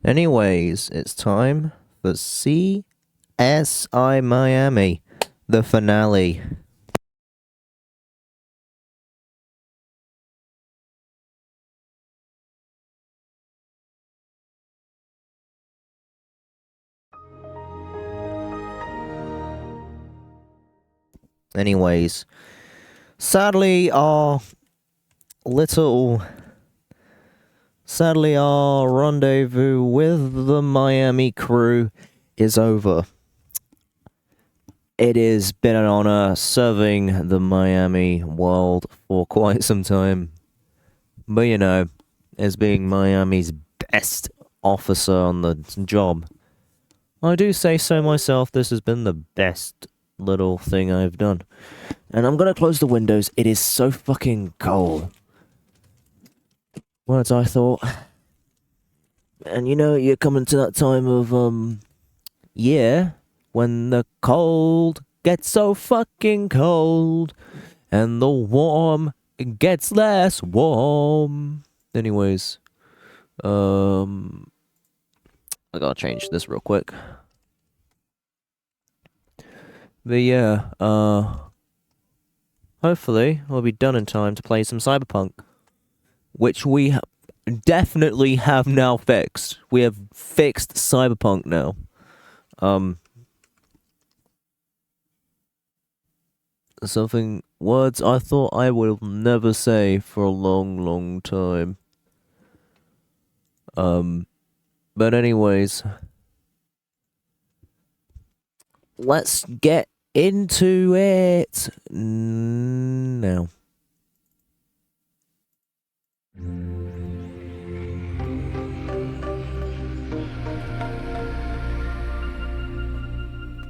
Anyways, it's time for CSI Miami, the finale. Anyways, sadly our rendezvous with the Miami crew is over. It has been an honor serving the Miami world for quite some time. But you know, as being Miami's best officer on the job, I do say so myself, this has been the best little thing I've done. And I'm gonna close the windows, it is so fucking cold. Words I thought. And you know, you're coming to that time of, when the cold gets so fucking cold, and the warm gets less warm. Anyways, I gotta change this real quick. But yeah, hopefully we'll be done in time to play some Cyberpunk, which we definitely have now fixed. We have fixed Cyberpunk now. Words I thought I will never say for a long, long time. But anyways, let's get into it now.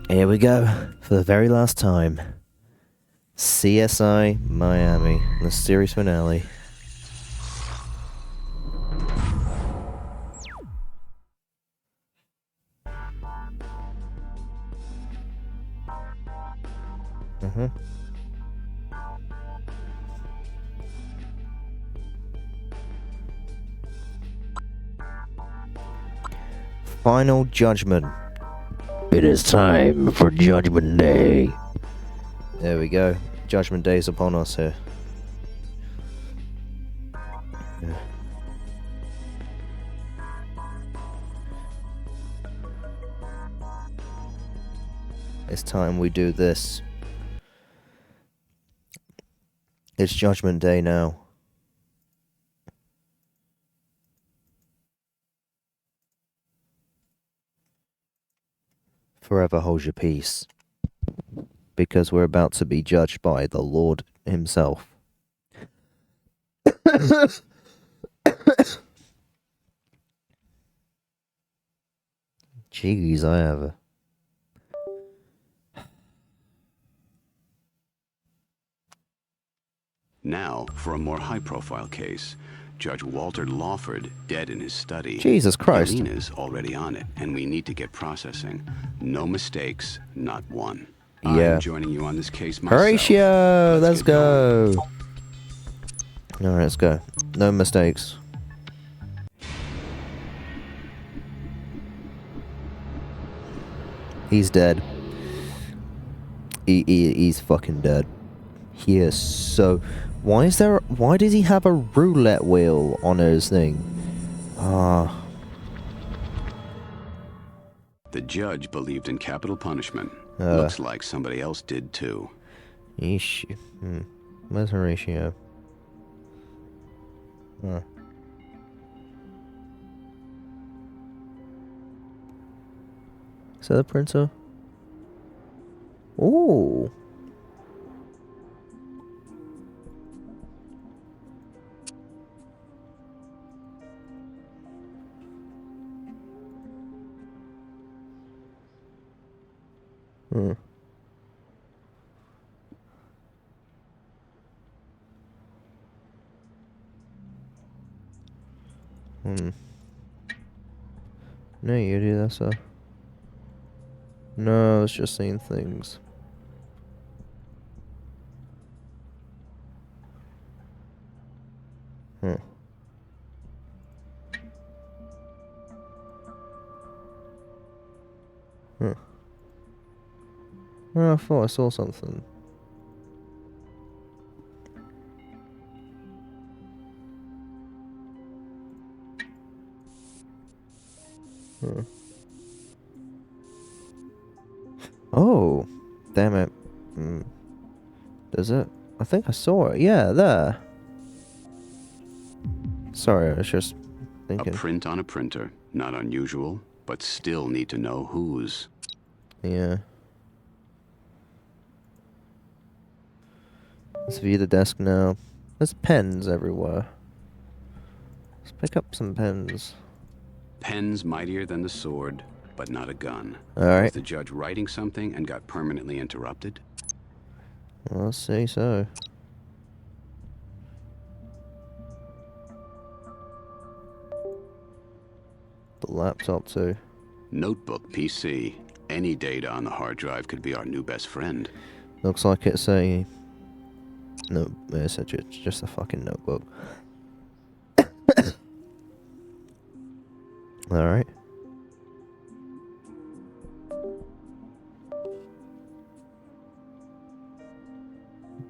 Here we go, for the very last time. CSI Miami, the series finale. Final judgment. It is time for Judgment Day. There we go. Judgment Day is upon us here. Yeah. It's time we do this. It's Judgment Day now. Forever hold your peace. Because we're about to be judged by the Lord himself. Jeez, I have a... Now, for a more high-profile case, Judge Walter Lawford dead in his study. Jesus Christ. Yelena's already on it, and we need to get processing. No mistakes, not one. Yeah. I'm joining you on this case myself. Horatio, let's go. Alright, let's go. No mistakes. He's dead. He's fucking dead. He is so... Why does he have a roulette wheel on his thing? Ah. The judge believed in capital punishment. Looks like somebody else did too. Yeesh. Where's Horatio? Huh. Is that the printer? Ooh. Hmm. No, you do that stuff. No, it's just saying things. Huh. Huh. Oh, I thought I saw something. Huh. Oh, damn it. Does it? I think I saw it. Yeah, there. Sorry, I was just thinking. A print on a printer. Not unusual, but still need to know whose. Yeah. Let's view the desk now. There's pens everywhere. Let's pick up some pens. Pen's mightier than the sword, but not a gun. Alright. Was the judge writing something and got permanently interrupted? I'll say so. The laptop too. Notebook PC. Any data on the hard drive could be our new best friend. Looks like it's a... No, it's just a fucking notebook. Alright.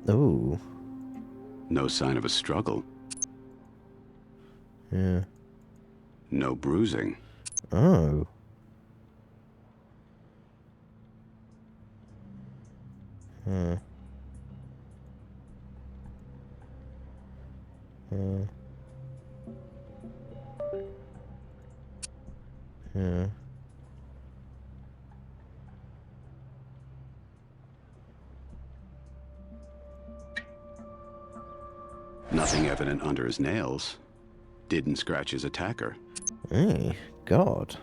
Ooh. No sign of a struggle. Yeah. No bruising. Oh. Hmm. Hmm. Yeah. Nothing evident under his nails. Didn't scratch his attacker. Hey, God.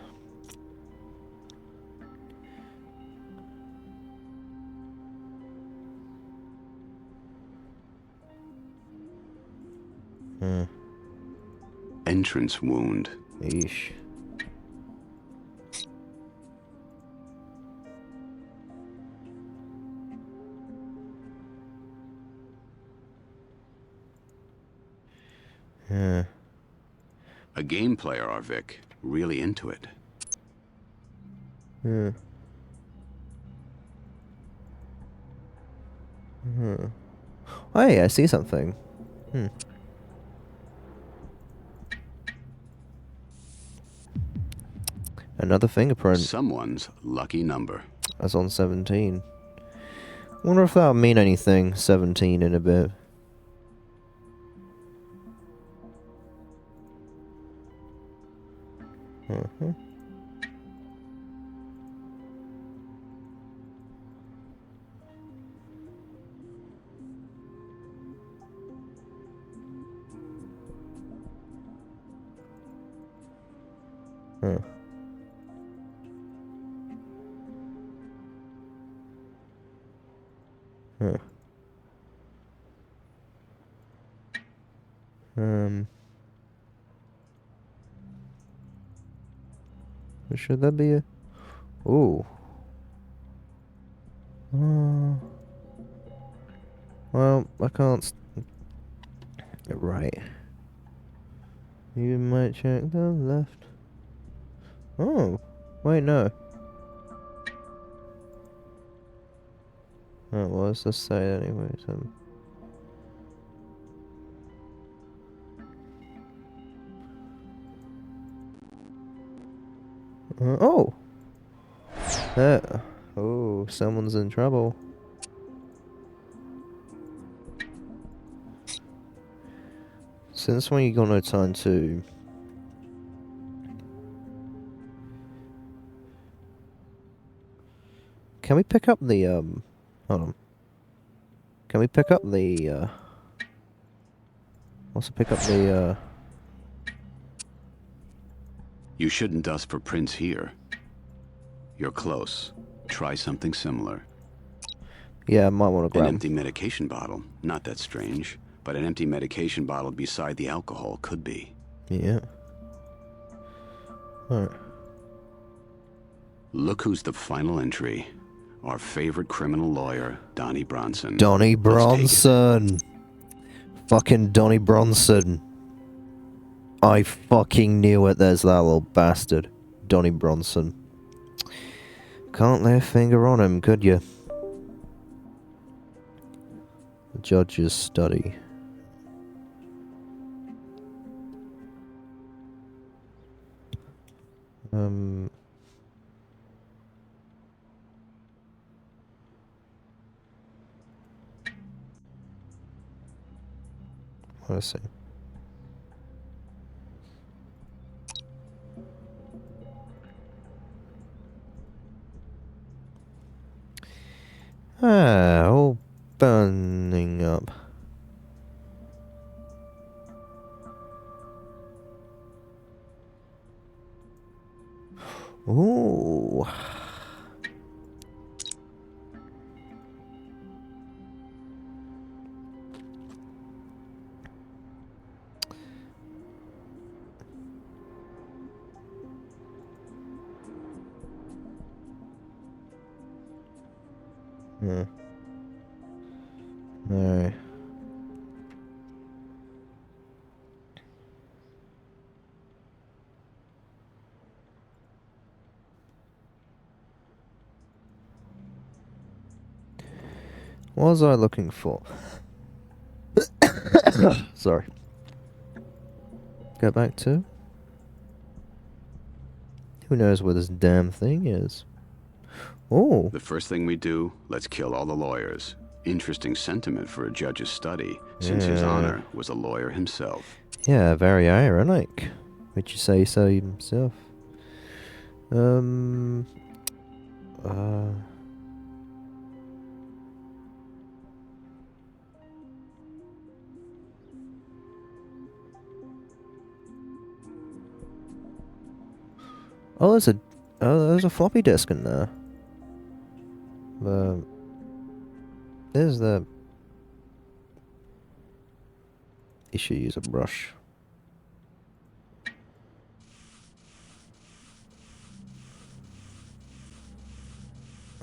Hmm. Entrance wound. Eesh. Yeah. A game player, our Vic. Really into it. Yeah. Hmm. Oh, hey, I see something. Hmm. Another fingerprint. Someone's lucky number. That's on 17. Wonder if that'll mean anything. 17 in a bit. Mm-hmm. Huh. Huh. Um. Should that be a? Ooh. Well, I can't. Right. You might check the left. Oh. Wait, no. Oh, well, let's just say it anyways. Oh. Oh, someone's in trouble. Since when you got no time to... Can we pick up the, Hold on. Can we pick up the, Also pick up the, You shouldn't dust for prints here. You're close. Try something similar. Yeah, I might want to An grab... empty medication bottle. Not that strange. But an empty medication bottle beside the alcohol could be. Yeah. Alright. Look who's the final entry. Our favorite criminal lawyer, Donnie Bronson. Donnie Let's take it. Bronson! Fucking Donnie Bronson. I fucking knew it, there's that little bastard. Donnie Bronson. Can't lay a finger on him, could you? The judge's study. Let's see. Ah, all burning up. Ooh. No. What was I looking for? Sorry. Go back to? Who knows where this damn thing is? Oh. The first thing we do, let's kill all the lawyers. Interesting sentiment for a judge's study, since His Honor was a lawyer himself. Yeah, very ironic. Would you say so himself? Oh, there's a floppy disk in there. There's the... You should use a brush.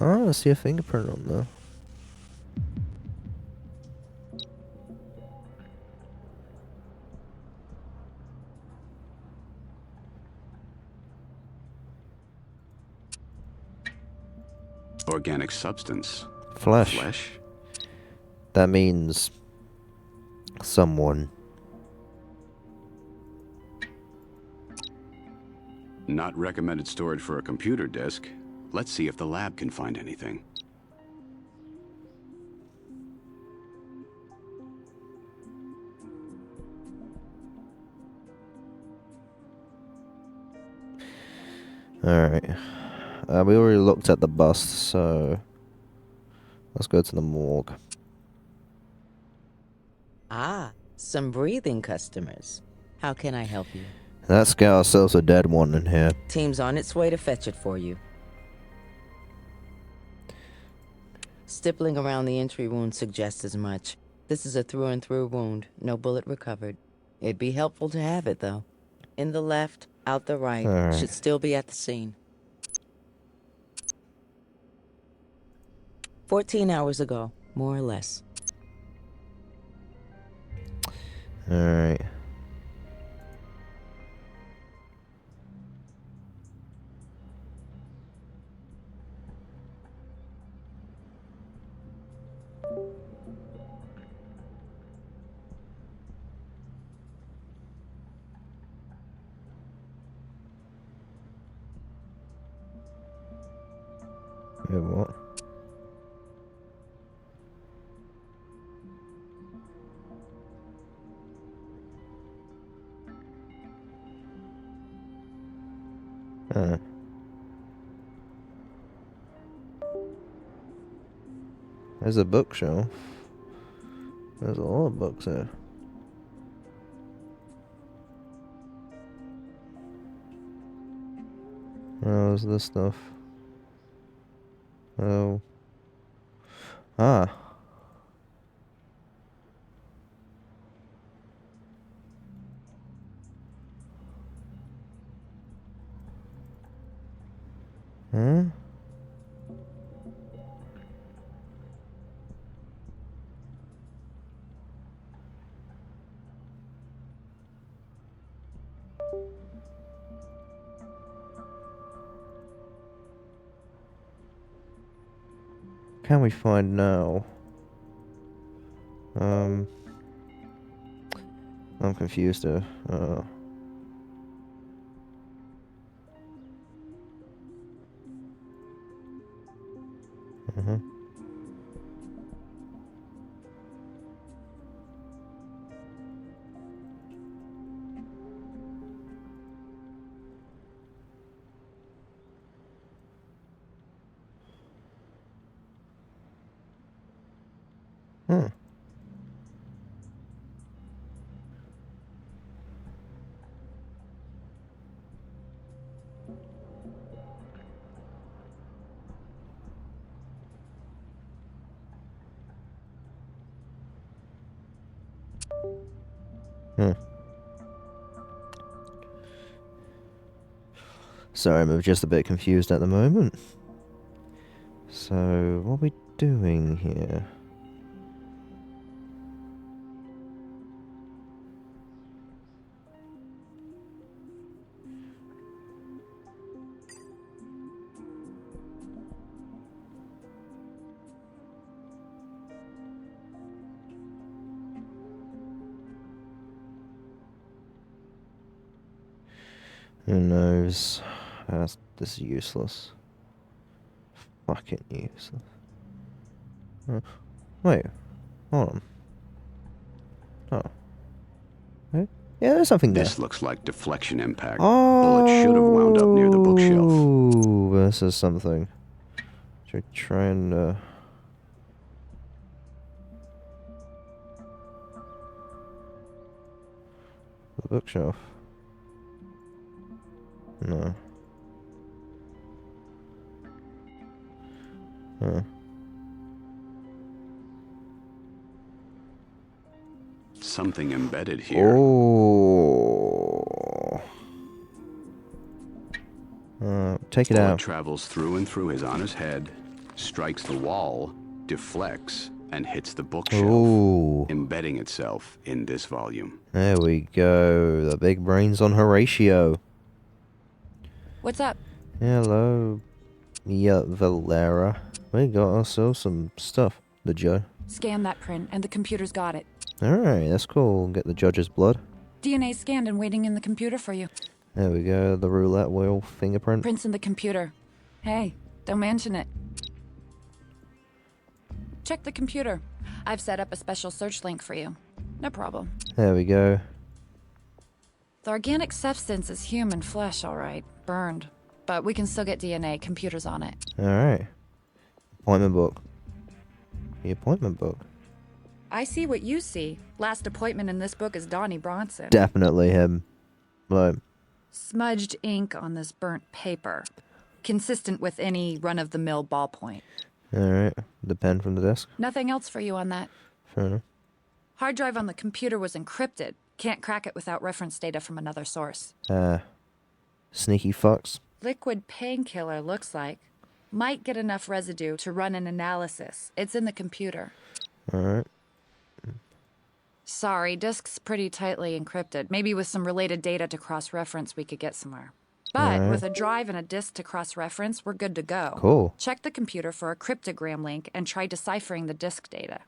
Oh, I see a fingerprint on there. Organic substance. Flesh. Flesh? That means someone. Not recommended storage for a computer disk. Let's see if the lab can find anything. Alright. We already looked at the bust, so let's go to the morgue. Ah, some breathing customers. How can I help you? Let's get ourselves a dead one in here. Team's on its way to fetch it for you. Stippling around the entry wound suggests as much. This is a through-and-through wound, no bullet recovered. It'd be helpful to have it, though. In the left, out the right, Alright. should still be at the scene. 14 hours ago, more or less. Alright. Wait, what? There's a bookshelf. There's a lot of books there. Oh, there's this stuff. Oh. Ah. Huh? Can we find now? I'm confused here. Uh-huh. Hmm. Hmm. Sorry, I'm just a bit confused at the moment. So, what are we doing here? Who knows? This is useless. Fucking useless. Wait, hold on. Oh. Wait. Yeah, there's something there. This looks like deflection impact. Oh, Bullet should have wound up near the bookshelf. This is something. Should try and the bookshelf. No. Huh. Something embedded here. Oh. Take it Bullet out. travels through and through his honor's head, strikes the wall, deflects, and hits the bookshelf, Ooh. embedding itself in this volume. There we go. The big brains on Horatio. What's up? Hello. Yeah, Valera. We got ourselves some stuff. The judge. Scan that print, and the computer's got it. Alright, that's cool. Get the judge's blood. DNA scanned and waiting in the computer for you. There we go. The roulette wheel fingerprint. Prints in the computer. Hey, don't mention it. Check the computer. I've set up a special search link for you. No problem. There we go. The organic substance is human flesh, all right. Burned. But we can still get DNA. Computer's on it. Alright. Appointment book. The appointment book. I see what you see. Last appointment in this book is Donnie Bronson. Definitely him. Like, Smudged ink on this burnt paper. Consistent with any run-of-the-mill ballpoint. alright. The pen from the desk. Nothing else for you on that. Fair enough. Hard drive on the computer was encrypted. Can't crack it without reference data from another source. Sneaky fucks. Liquid painkiller looks like. Might get enough residue to run an analysis. It's in the computer. Alright. Sorry, disk's pretty tightly encrypted. Maybe with some related data to cross-reference we could get somewhere. But with a drive and a disk to cross-reference, we're good to go. Cool. Check the computer for a cryptogram link and try deciphering the disk data.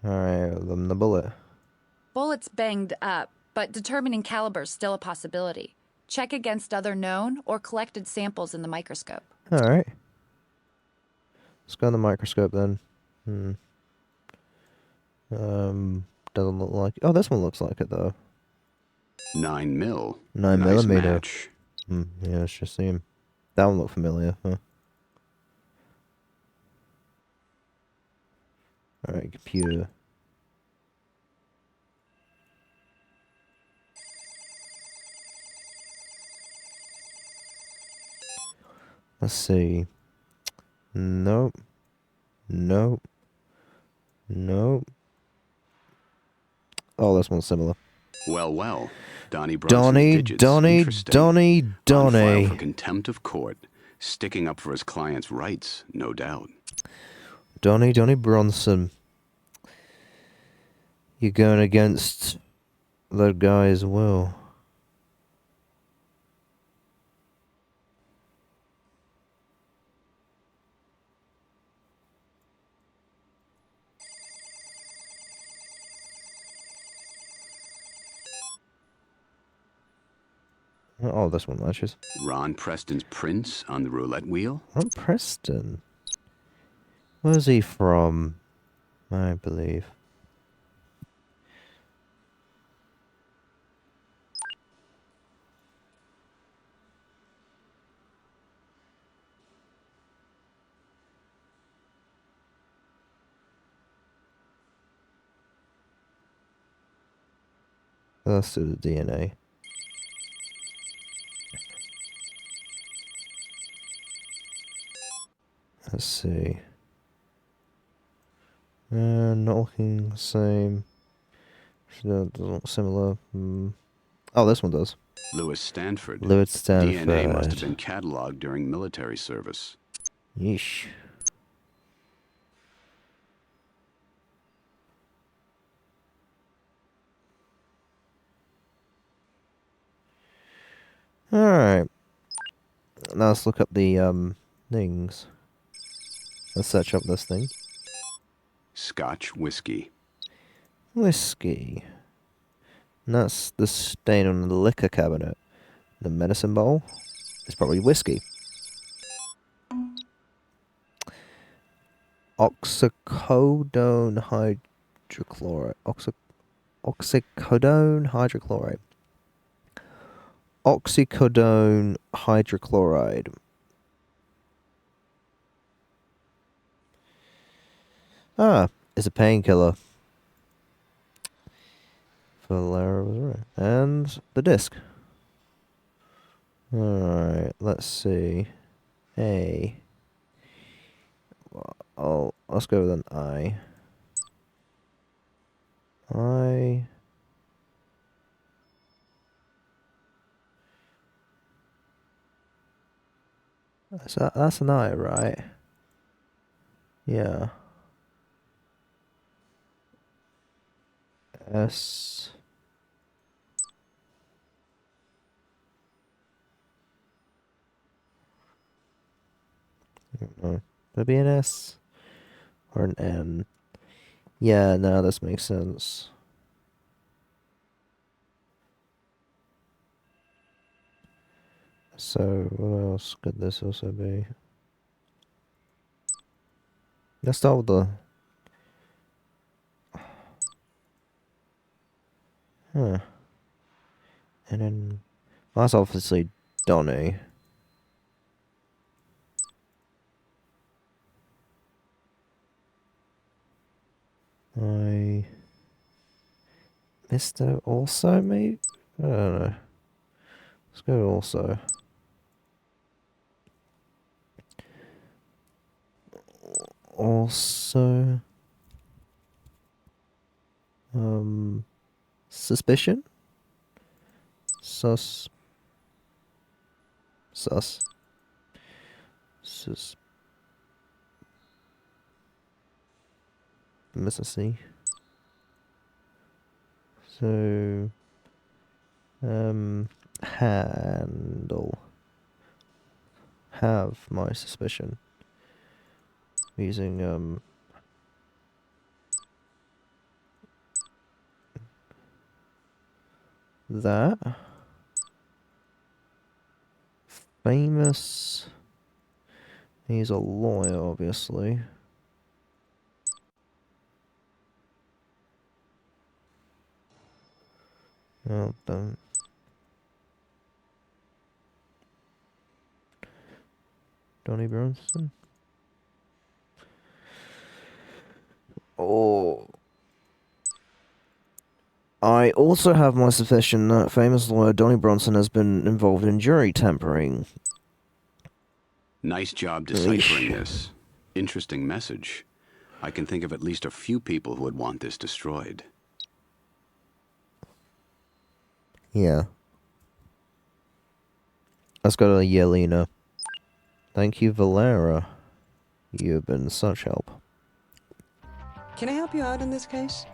Alright, the bullet. Bullet's banged up, but determining caliber's still a possibility. Check against other known or collected samples in the microscope. Alright. Let's go on the microscope then. Doesn't look like... Oh, this one looks like it though. 9 mil. 9 Nice millimeter. match. Yeah, let's just see him. That one looked familiar, huh? Alright, computer. Let's see. Nope. Nope. Nope. Oh, this one's similar. Well, well. Donnie Bronson's digits. Interesting. On file for contempt of court. Sticking up for his client's rights, no doubt. Donnie Bronson. You're going against that guy as well. Oh, this one matches. Ron Preston's prints on the roulette wheel? Ron Preston. Where's he from? I believe. Let's do the DNA. Let's see. Not looking the same. Doesn't look similar. Oh, this one does. Louis Stanford. Louis Stanford. DNA must have been cataloged during military service. Yeesh. Alright. Now let's look up the things. Let's search up this thing. Scotch whiskey. Whiskey. And that's the stain on the liquor cabinet. The medicine bowl is probably whiskey. Oxycodone hydrochloride. Oxycodone hydrochloride. Oxycodone hydrochloride. Ah, it's a painkiller. Valera was right. And the disc. Alright, let's see. A. Oh, let's go with an I. I. That's an I, right? Yeah. S. I don't know. Would it be an S? Or an N. Yeah, no, this makes sense. So, what else could this also be? Let's start with the... Huh. And then... Well, that's obviously Donny. Mr. Also, maybe? I don't know. Let's go also. Also... Suspicion? Sus. Missing C. So, handle. Have my suspicion. Using, that. Famous. He's a lawyer, obviously. Oh, don't. Donnie Bronson? Oh. I also have my suspicion that famous lawyer Donnie Bronson has been involved in jury tampering. Nice job deciphering this. Interesting message. I can think of at least a few people who would want this destroyed. Yeah. Let's go to Yelena. Thank you, Valera. You've been such help. Can I help you out in this case?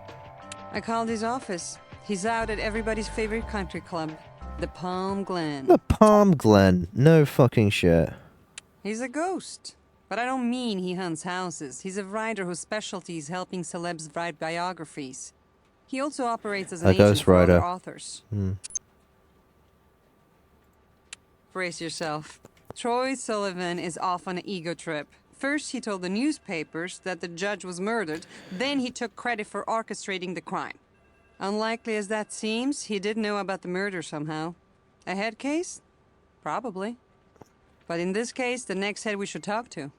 I called his office. He's out at everybody's favorite country club, the Palm Glen. The Palm Glen. No fucking shit. He's a ghost. But I don't mean he hunts houses. He's a writer whose specialty is helping celebs write biographies. He also operates as an agent for other authors. Brace yourself. Troy Sullivan is off on an ego trip. First, he told the newspapers that the judge was murdered. Then he took credit for orchestrating the crime. Unlikely as that seems, he did know about the murder somehow. A head case? Probably. But in this case, the next head we should talk to.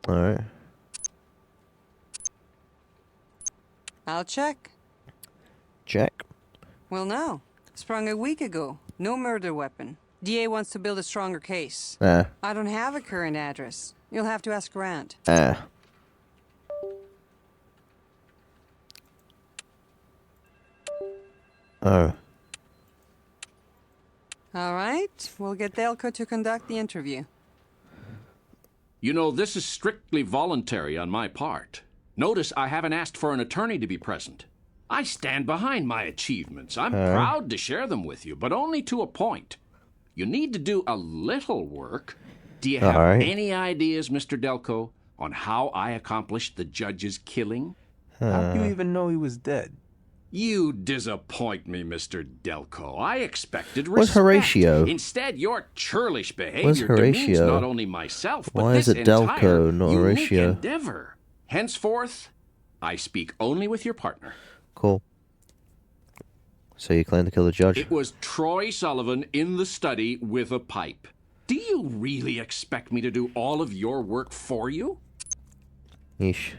Alright. I'll check. Check. Well, no. Sprung a week ago. No murder weapon. DA wants to build a stronger case. Ah. I don't have a current address. You'll have to ask around. Ah. Oh. All right. We'll get Delco to conduct the interview. You know, this is strictly voluntary on my part. Notice I haven't asked for an attorney to be present. I stand behind my achievements. I'm proud to share them with you, but only to a point. You need to do a little work. Do you have any ideas, Mr. Delco, on how I accomplished the judge's killing? How do you even know he was dead? You disappoint me, Mr. Delco. I expected respect. Where's Horatio? Instead, your churlish behavior demeans not only myself, but Why this is it entire Delco, not unique Horatio? endeavor. Henceforth, I speak only with your partner. Cool. So you claim to kill the judge? It was Troy Sullivan in the study with a pipe. Do you really expect me to do all of your work for you? Yeesh.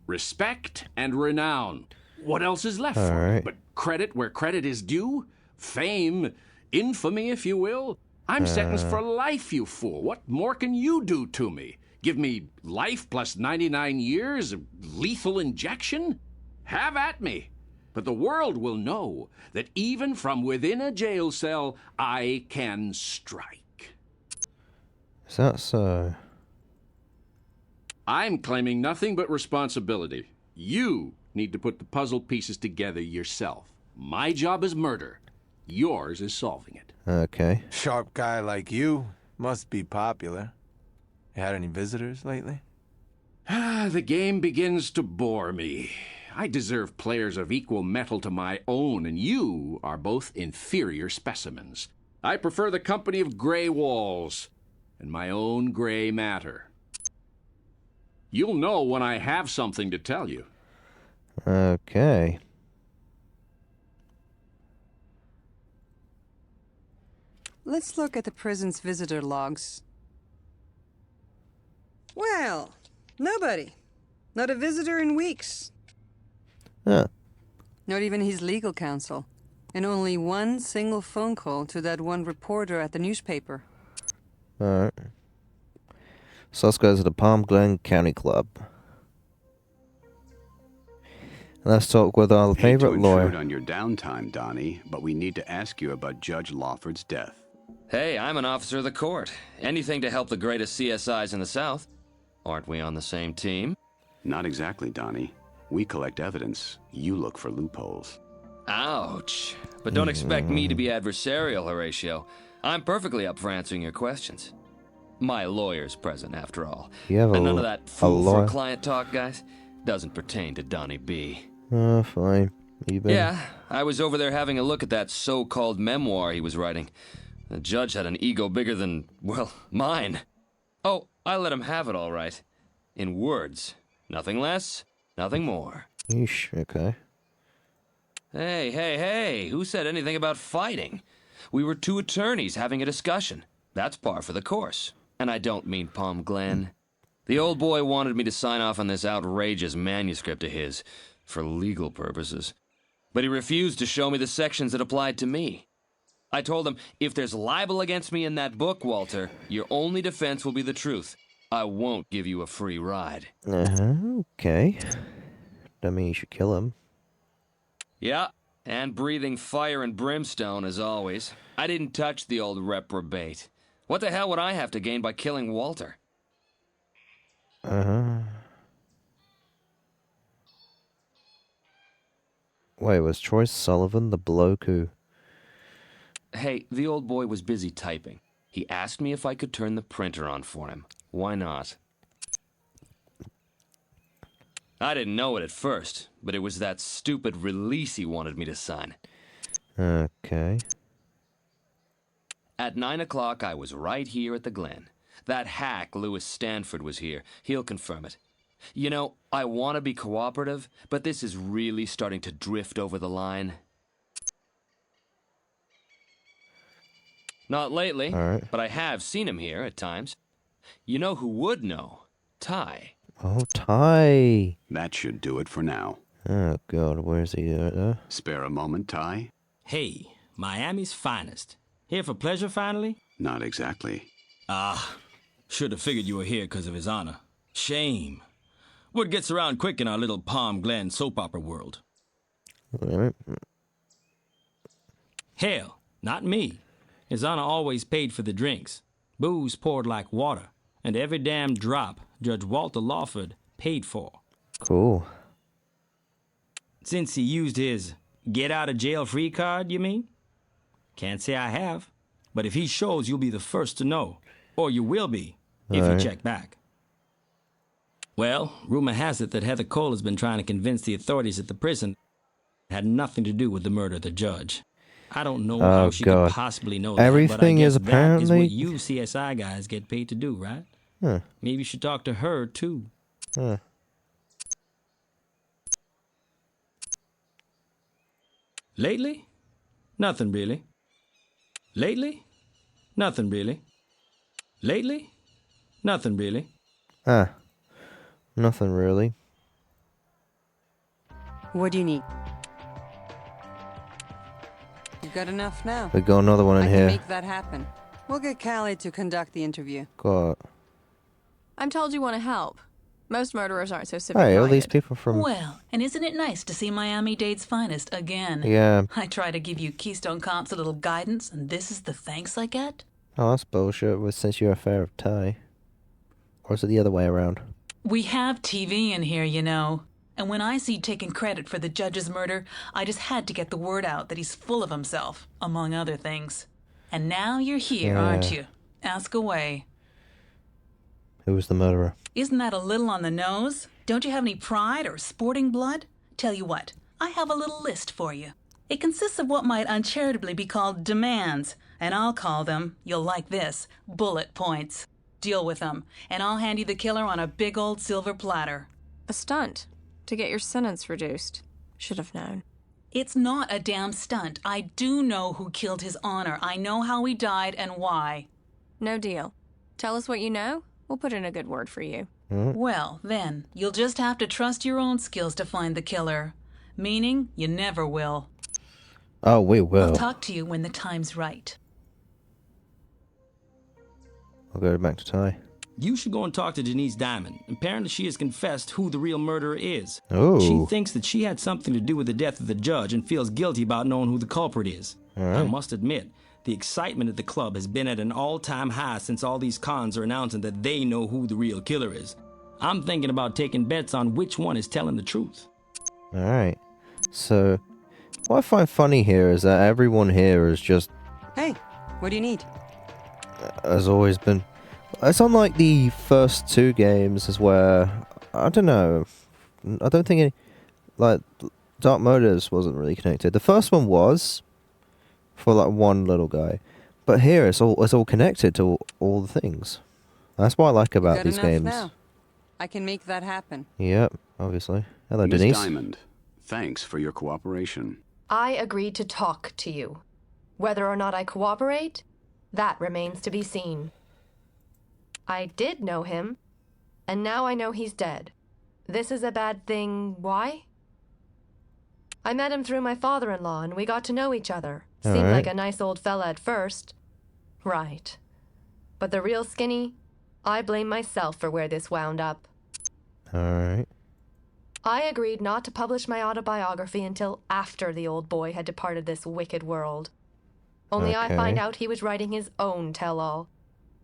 Respect and renown. What else is left All for me right. but credit where credit is due? Fame, infamy, if you will? I'm sentenced for life, you fool. What more can you do to me? Give me life plus 99 years of lethal injection? Have at me. But the world will know that even from within a jail cell, I can strike. Is that so? I'm claiming nothing but responsibility. You need to put the puzzle pieces together yourself. My job is murder. Yours is solving it. Okay. Sharp guy like you must be popular. You had any visitors lately? The game begins to bore me. I deserve players of equal mettle to my own, and you are both inferior specimens. I prefer the company of gray walls and my own gray matter. You'll know when I have something to tell you. Okay. Let's look at the prison's visitor logs. Well, nobody. Not a visitor in weeks. Huh. Not even his legal counsel. And only one single phone call to that one reporter at the newspaper. Alright. So let's go to the Palm Glen County Club. Let's talk with our favorite Hate to lawyer. intrude on your downtime, Donnie, but we need to ask you about Judge Lawford's death. Hey, I'm an officer of the court. Anything to help the greatest CSIs in the South. Aren't we on the same team? Not exactly, Donnie. We collect evidence. You look for loopholes. Ouch. But don't expect me to be adversarial, Horatio. I'm perfectly up for answering your questions. My lawyer's present, after all. You have And none of that fool for lawyer? a client talk, guys, doesn't pertain to Donnie B. Fine. Even. Yeah, I was over there having a look at that so-called memoir he was writing. The judge had an ego bigger than, well, mine. Oh, I let him have it all right. In words. Nothing less, nothing more. Yeesh, okay. Hey, who said anything about fighting? We were two attorneys having a discussion. That's par for the course. And I don't mean Palm Glen. The old boy wanted me to sign off on this outrageous manuscript of his, for legal purposes. But he refused to show me the sections that applied to me. I told him, if there's libel against me in that book, Walter, your only defense will be the truth. I won't give you a free ride. Okay. That means you should kill him. Yeah, and breathing fire and brimstone as always. I didn't touch the old reprobate. What the hell would I have to gain by killing Walter? Wait, was Troy Sullivan the bloke who... Hey, the old boy was busy typing. He asked me if I could turn the printer on for him. Why not? I didn't know it at first, but it was that stupid release he wanted me to sign. Okay. At 9 o'clock, I was right here at the Glen. That hack, Louis Stanford, was here. He'll confirm it. You know, I want to be cooperative, but this is really starting to drift over the line. Not lately, but I have seen him here at times. You know who would know? Ty. Oh, Ty. That should do it for now. Oh, God, where's he at? Spare a moment, Ty? Hey, Miami's finest. Here for pleasure, finally? Not exactly. Should have figured you were here because of his honor. Shame. Word gets around quick in our little Palm Glen soap opera world. Alright. Hell, not me. His honor always paid for the drinks. Booze poured like water. And every damn drop Judge Walter Lawford paid for. Cool. Since he used his get-out-of-jail-free card, you mean? Can't say I have. But if he shows, you'll be the first to know. Or you will be, if you check back. Well, rumor has it that Heather Cole has been trying to convince the authorities at the prison it had nothing to do with the murder of the judge. I don't know how she could possibly know that, Everything but I is guess that is apparently... what you CSI guys get paid to do, right? Huh. Maybe you should talk to her, too. Huh. Lately? Nothing really. Lately? Nothing really. Lately? Nothing really. Nothing really. What do you need? You got enough now. We got another one in I here. can make that happen. We'll get Callie to conduct the interview. Got... I'm told you want to help. Most murderers aren't so civic Hey, all minded. these people from... Well, and isn't it nice to see Miami-Dade's finest again? Yeah. I try to give you Keystone Cops a little guidance, and this is the thanks I get? Oh, that's bullshit, well, since you're a fair of Ty. Or is it the other way around? We have TV in here, you know. And when I see taking credit for the judge's murder, I just had to get the word out that he's full of himself, among other things. And now you're here, aren't you? Ask away. Who was the murderer? Isn't that a little on the nose? Don't you have any pride or sporting blood? Tell you what, I have a little list for you. It consists of what might uncharitably be called demands, and I'll call them, you'll like this, bullet points. Deal with them, and I'll hand you the killer on a big old silver platter. A stunt to get your sentence reduced. Should have known. It's not a damn stunt. I do know who killed his honor. I know how he died and why. No deal. Tell us what you know. We'll put in a good word for you. Well, then, you'll just have to trust your own skills to find the killer. Meaning, you never will. Oh, we will. I'll talk to you when the time's right. I'll go back to Ty. You should go and talk to Denise Diamond. Apparently she has confessed who the real murderer is. Oh. She thinks that she had something to do with the death of the judge and feels guilty about knowing who the culprit is. I must admit, the excitement at the club has been at an all-time high since all these cons are announcing that they know who the real killer is. I'm thinking about taking bets on which one is telling the truth. Alright. So, what I find funny here is that everyone here is just... Hey, what do you need? Has always been... It's unlike the first two games is where... I don't know. I don't think any... Like, Dark Motives wasn't really connected. The first one was... For like one little guy. But here it's all connected to all the things. That's what I like about these games. Now. I can make that happen. Yep, obviously. Hello, Miss Denise. Diamond, thanks for your cooperation. I agreed to talk to you. Whether or not I cooperate, that remains to be seen. I did know him, and now I know he's dead. This is a bad thing. Why? I met him through my father-in-law, and we got to know each other. Seemed like a nice old fella at first. Right. But the real Skinny, I blame myself for where this wound up. Alright. I agreed not to publish my autobiography until after the old boy had departed this wicked world. Only I find out he was writing his own tell-all.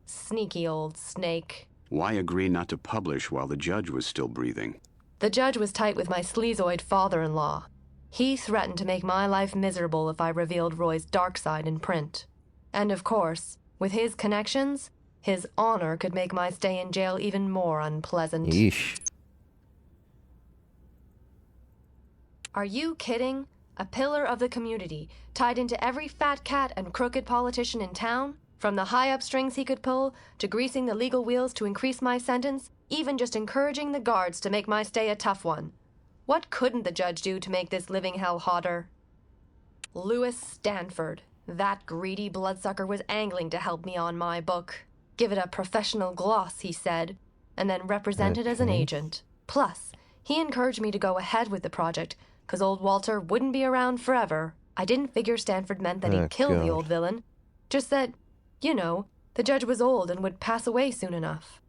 Sneaky old snake. Why agree not to publish while the judge was still breathing? The judge was tight with my sleazoid father-in-law. He threatened to make my life miserable if I revealed Roy's dark side in print. And of course, with his connections, his honor could make my stay in jail even more unpleasant. Yeesh. Are you kidding? A pillar of the community, tied into every fat cat and crooked politician in town? From the high-up strings he could pull, to greasing the legal wheels to increase my sentence, even just encouraging the guards to make my stay a tough one. What couldn't the judge do to make this living hell hotter? Louis Stanford, that greedy bloodsucker, was angling to help me on my book. Give it a professional gloss, he said, and then represent it as an agent. Plus, he encouraged me to go ahead with the project, 'cause old Walter wouldn't be around forever. I didn't figure Stanford meant that he'd kill the old villain. Just that, you know, the judge was old and would pass away soon enough.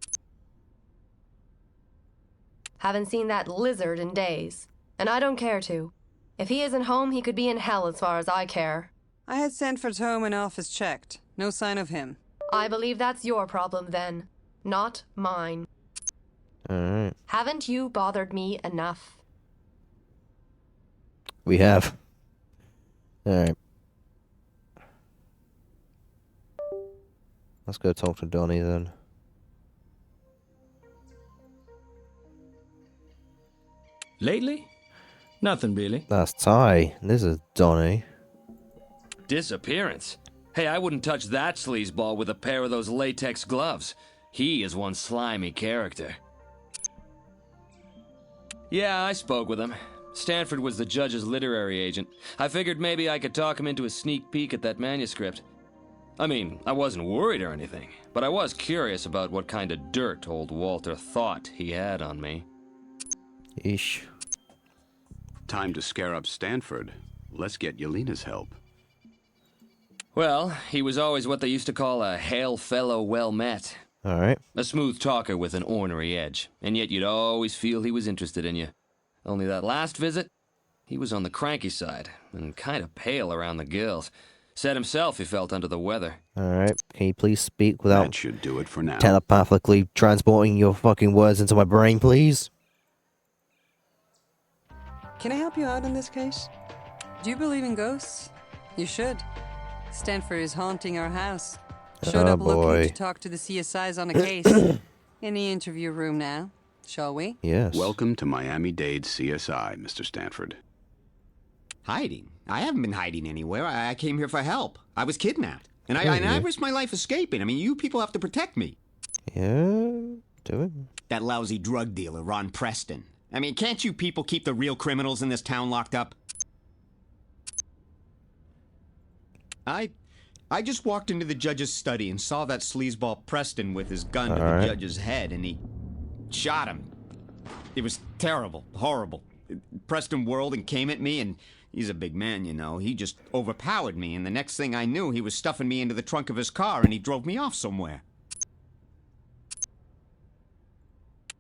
Haven't seen that lizard in days, and I don't care to. If he isn't home, he could be in hell as far as I care. I had Stanford's home and office checked. No sign of him. I believe that's your problem then, not mine. Alright. Haven't you bothered me enough? We have. Alright. Let's go talk to Donnie then. Lately? Nothing really. That's Ty. This is Donnie. Disappearance? Hey, I wouldn't touch that sleazeball with a pair of those latex gloves. He is one slimy character. Yeah, I spoke with him. Stanford was the judge's literary agent. I figured maybe I could talk him into a sneak peek at that manuscript. I mean, I wasn't worried or anything, but I was curious about what kind of dirt old Walter thought he had on me. Eesh. Time to scare up Stanford. Let's get Yelena's help. Well, he was always what they used to call a hail fellow well met. Alright. A smooth talker with an ornery edge, and yet you'd always feel he was interested in you. Only that last visit, he was on the cranky side, and kind of pale around the gills. Said himself he felt under the weather. Alright. Can you please speak without That should do it for now. telepathically transporting your fucking words into my brain, please? Can I help you out in this case? Do you believe in ghosts? You should. Stanford is haunting our house. Showed up looking to talk to the CSIs on a case. In the interview room now, shall we? Yes. Welcome to Miami-Dade CSI, Mr. Stanford. Hiding? I haven't been hiding anywhere. I came here for help. I was kidnapped. And I risked my life escaping. I mean, you people have to protect me. Yeah, do it. That lousy drug dealer, Ron Preston. I mean, can't you people keep the real criminals in this town locked up? I just walked into the judge's study and saw that sleazeball Preston with his gun to the judge's head, and he shot him. It was terrible, horrible. Preston whirled and came at me, and he's a big man, you know. He just overpowered me, and the next thing I knew, he was stuffing me into the trunk of his car, and he drove me off somewhere.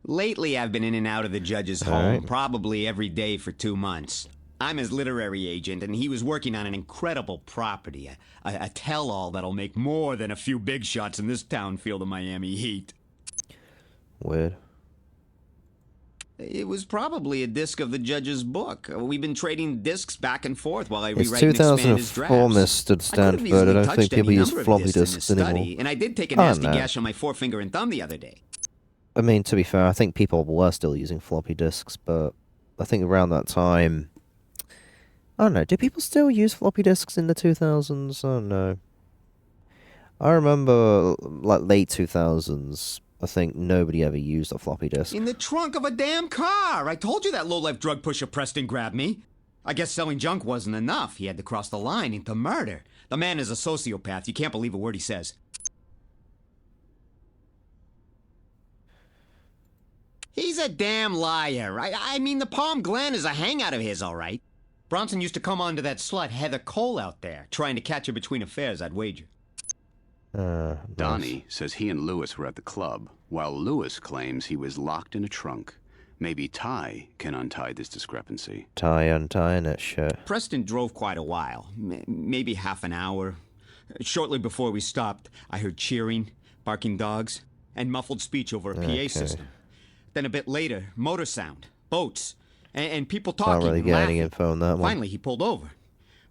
Lately, I've been in and out of the judge's home, probably every day for 2 months. I'm his literary agent, and he was working on an incredible property, a tell-all that'll make more than a few big shots in this town feel the Miami heat. Weird. It was probably a disc of the judge's book. We've been trading discs back and forth while I rewrite It's and expand his 2004, drafts. Mr. Stanford. I don't think people use floppy disks anymore. And I did take a nasty gash on my forefinger and thumb the other day. I mean, to be fair, I think people were still using floppy disks, but I think around that time... I don't know, do people still use floppy disks in the 2000s? I don't know. I remember, like, late 2000s, I think nobody ever used a floppy disk. In the trunk of a damn car! I told you that low-life drug pusher Preston grabbed me. I guess selling junk wasn't enough. He had to cross the line into murder. The man is a sociopath. You can't believe a word he says. He's a damn liar. I mean, the Palm Glen is a hangout of his, all right. Bronson used to come on to that slut Heather Cole out there, trying to catch her between affairs, I'd wager. Donnie says he and Lewis were at the club, while Lewis claims he was locked in a trunk. Maybe Ty can untie this discrepancy. Ty untying that shit. Preston drove quite a while, maybe half an hour. Shortly before we stopped, I heard cheering, barking dogs, and muffled speech over a PA system. Then a bit later, motor sound, boats, and people talking. Can't really get any info on that one. Finally, he pulled over.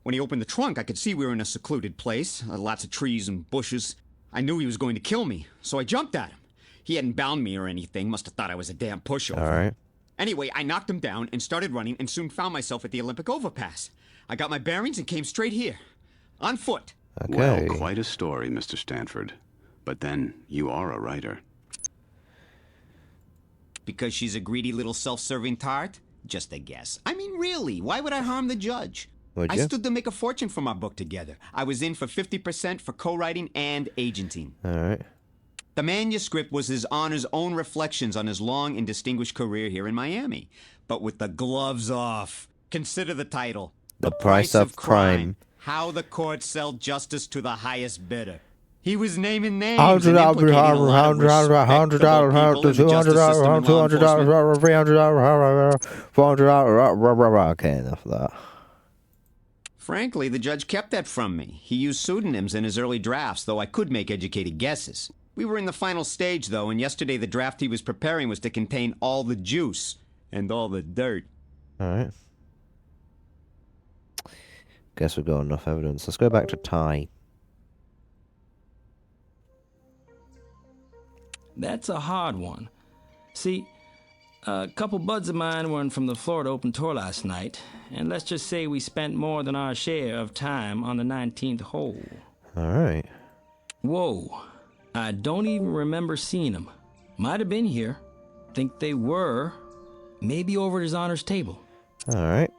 When he opened the trunk, I could see we were in a secluded place, lots of trees and bushes. I knew he was going to kill me, so I jumped at him. He hadn't bound me or anything, must have thought I was a damn pushover. All right. Anyway, I knocked him down and started running and soon found myself at the Olympic overpass. I got my bearings and came straight here, on foot. Okay. Well, quite a story, Mr. Stanford. But then, you are a writer. Because she's a greedy little self-serving tart? Just a guess. I mean, really, why would I harm the judge? I stood to make a fortune from our book together. I was in for 50% for co-writing and agenting. All right. The manuscript was His Honor's own reflections on his long and distinguished career here in Miami. But with the gloves off. Consider the title. The Price of Crime. How the court sell justice to the highest bidder. He was naming names and implicating a lot of respectable people in the justice system and law enforcement. $400, okay, enough of that. Frankly, the judge kept that from me. He used pseudonyms in his early drafts, though I could make educated guesses. We were in the final stage, though, and yesterday the draft he was preparing was to contain all the juice and all the dirt. All right. Guess we've got enough evidence. Let's go back to Ty. That's a hard one. See, a couple buds of mine were from the Florida Open Tour last night, and let's just say we spent more than our share of time on the 19th hole. All right. Whoa. I don't even remember seeing them. Might have been here. Think they were. Maybe over at His Honor's table. All right.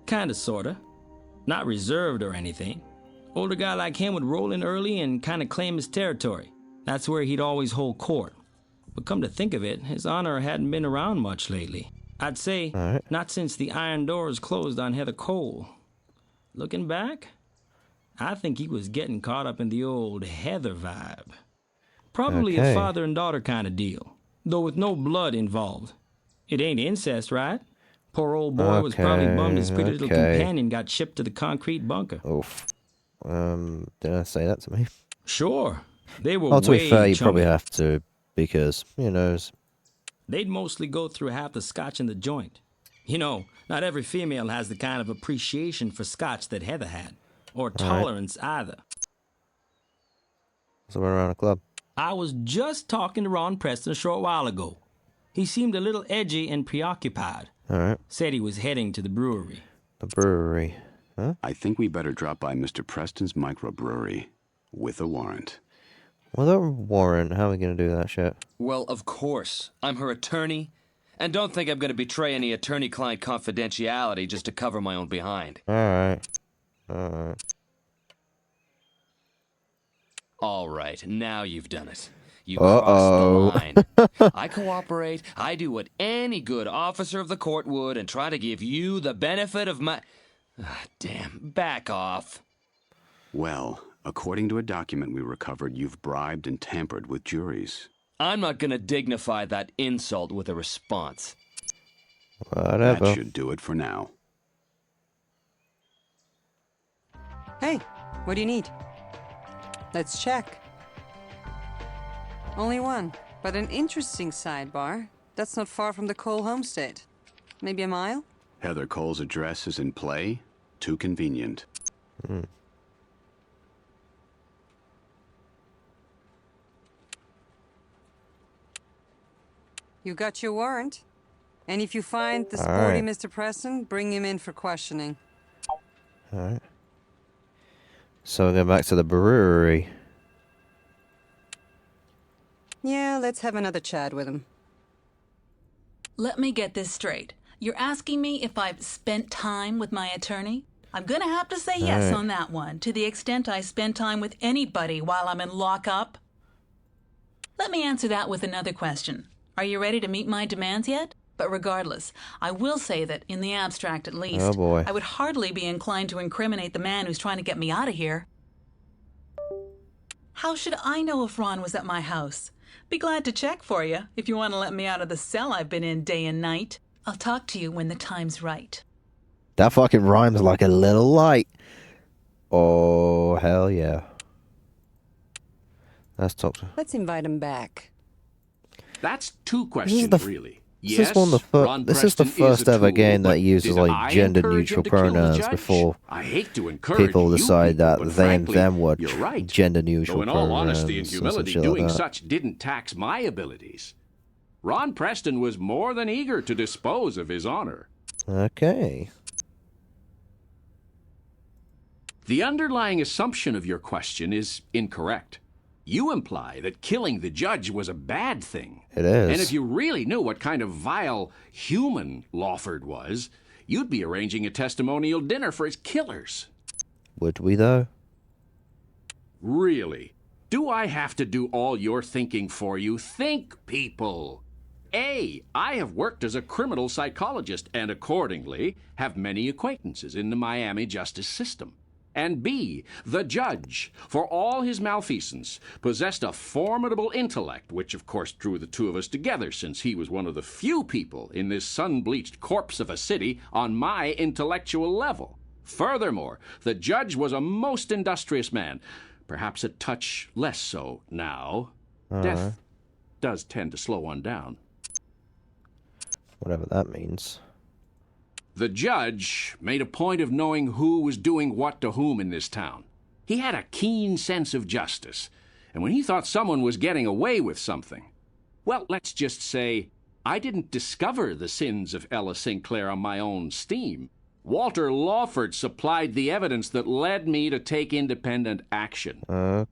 Kinda, sorta. Not reserved or anything. Older guy like him would roll in early and kinda claim his territory. That's where he'd always hold court. But come to think of it, His Honor hadn't been around much lately. I'd say not since the iron doors closed on Heather Cole. Looking back, I think he was getting caught up in the old Heather vibe. Probably a father and daughter kind of deal, though with no blood involved. It ain't incest, right? Poor old boy was probably bummed his pretty little companion got shipped to the concrete bunker. Oof. Didn't I say that to me? Sure. They were to be fair, you chummy. probably have to, because, you know... They'd mostly go through half the scotch in the joint. You know, not every female has the kind of appreciation for scotch that Heather had. Or tolerance either. So we're around a club. I was just talking to Ron Preston a short while ago. He seemed a little edgy and preoccupied. All right. Said he was heading to the brewery. The brewery. Huh? I think we better drop by Mr. Preston's microbrewery with a warrant. Well, that warrant, how are we going to do that shit? Well, of course. I'm her attorney. And don't think I'm going to betray any attorney-client confidentiality just to cover my own behind. Alright. All right, now you've done it. You crossed the line. I cooperate. I do what any good officer of the court would and try to give you the benefit of my... damn, back off. Well, according to a document we recovered, you've bribed and tampered with juries. I'm not going to dignify that insult with a response. Whatever. That should do it for now. Hey, what do you need? Let's check. Only one, but an interesting sidebar. That's not far from the Cole homestead. Maybe a mile? Heather Cole's address is in play. Too convenient. You got your warrant. And if you find the sporty Mr. Preston, bring him in for questioning. Alright. So we're going back to the brewery. Yeah, let's have another chat with him. Let me get this straight. You're asking me if I've spent time with my attorney? I'm gonna have to say yes on that one, to the extent I spend time with anybody while I'm in lockup. Let me answer that with another question. Are you ready to meet my demands yet? But regardless, I will say that, in the abstract at least, I would hardly be inclined to incriminate the man who's trying to get me out of here. How should I know if Ron was at my house? Be glad to check for you, if you want to let me out of the cell I've been in day and night. I'll talk to you when the time's right. That fucking rhymes like a little light. Oh, hell yeah. Let's talk to... Let's invite him back. That's two questions, really. This is the first ever game that uses like gender neutral pronouns before people decide that they and them were gender neutral pronouns. In all honesty and humility, doing such didn't tax my abilities. Ron Preston was more than eager to dispose of his honor. Okay. The underlying assumption of your question is incorrect. You imply that killing the judge was a bad thing. It is. And if you really knew what kind of vile human Lawford was, you'd be arranging a testimonial dinner for his killers. Would we, though? Really? Do I have to do all your thinking for you? Think, people. A, I have worked as a criminal psychologist and accordingly have many acquaintances in the Miami justice system. And B, the judge, for all his malfeasance, possessed a formidable intellect, which of course drew the two of us together, since he was one of the few people in this sun-bleached corpse of a city on my intellectual level. Furthermore, the judge was a most industrious man, perhaps a touch less so now. Death does tend to slow one down. Whatever that means. The judge made a point of knowing who was doing what to whom in this town. He had a keen sense of justice, and when he thought someone was getting away with something, well, let's just say, I didn't discover the sins of Ella Sinclair on my own steam. Walter Lawford supplied the evidence that led me to take independent action.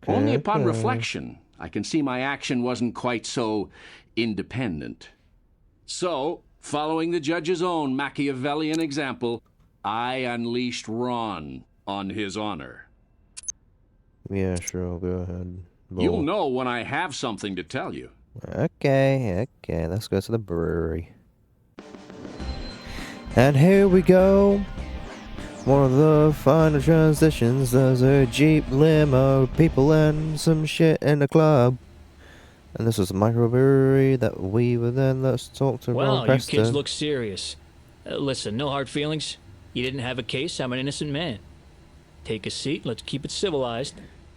Only upon reflection, I can see my action wasn't quite so independent. So, following the judge's own Machiavellian example, I unleashed Ron on his honor. Yeah, sure, go ahead. You'll know when I have something to tell you. Okay, let's go to the brewery. And here we go. One of the final transitions. There's a Jeep limo, people and some shit in the club. And this was a microbrewery that we were then. Let's talk to Ron Preston. You kids look serious. Listen, no hard feelings. You didn't have a case. I'm an innocent man. Take a seat. Let's keep it civilized.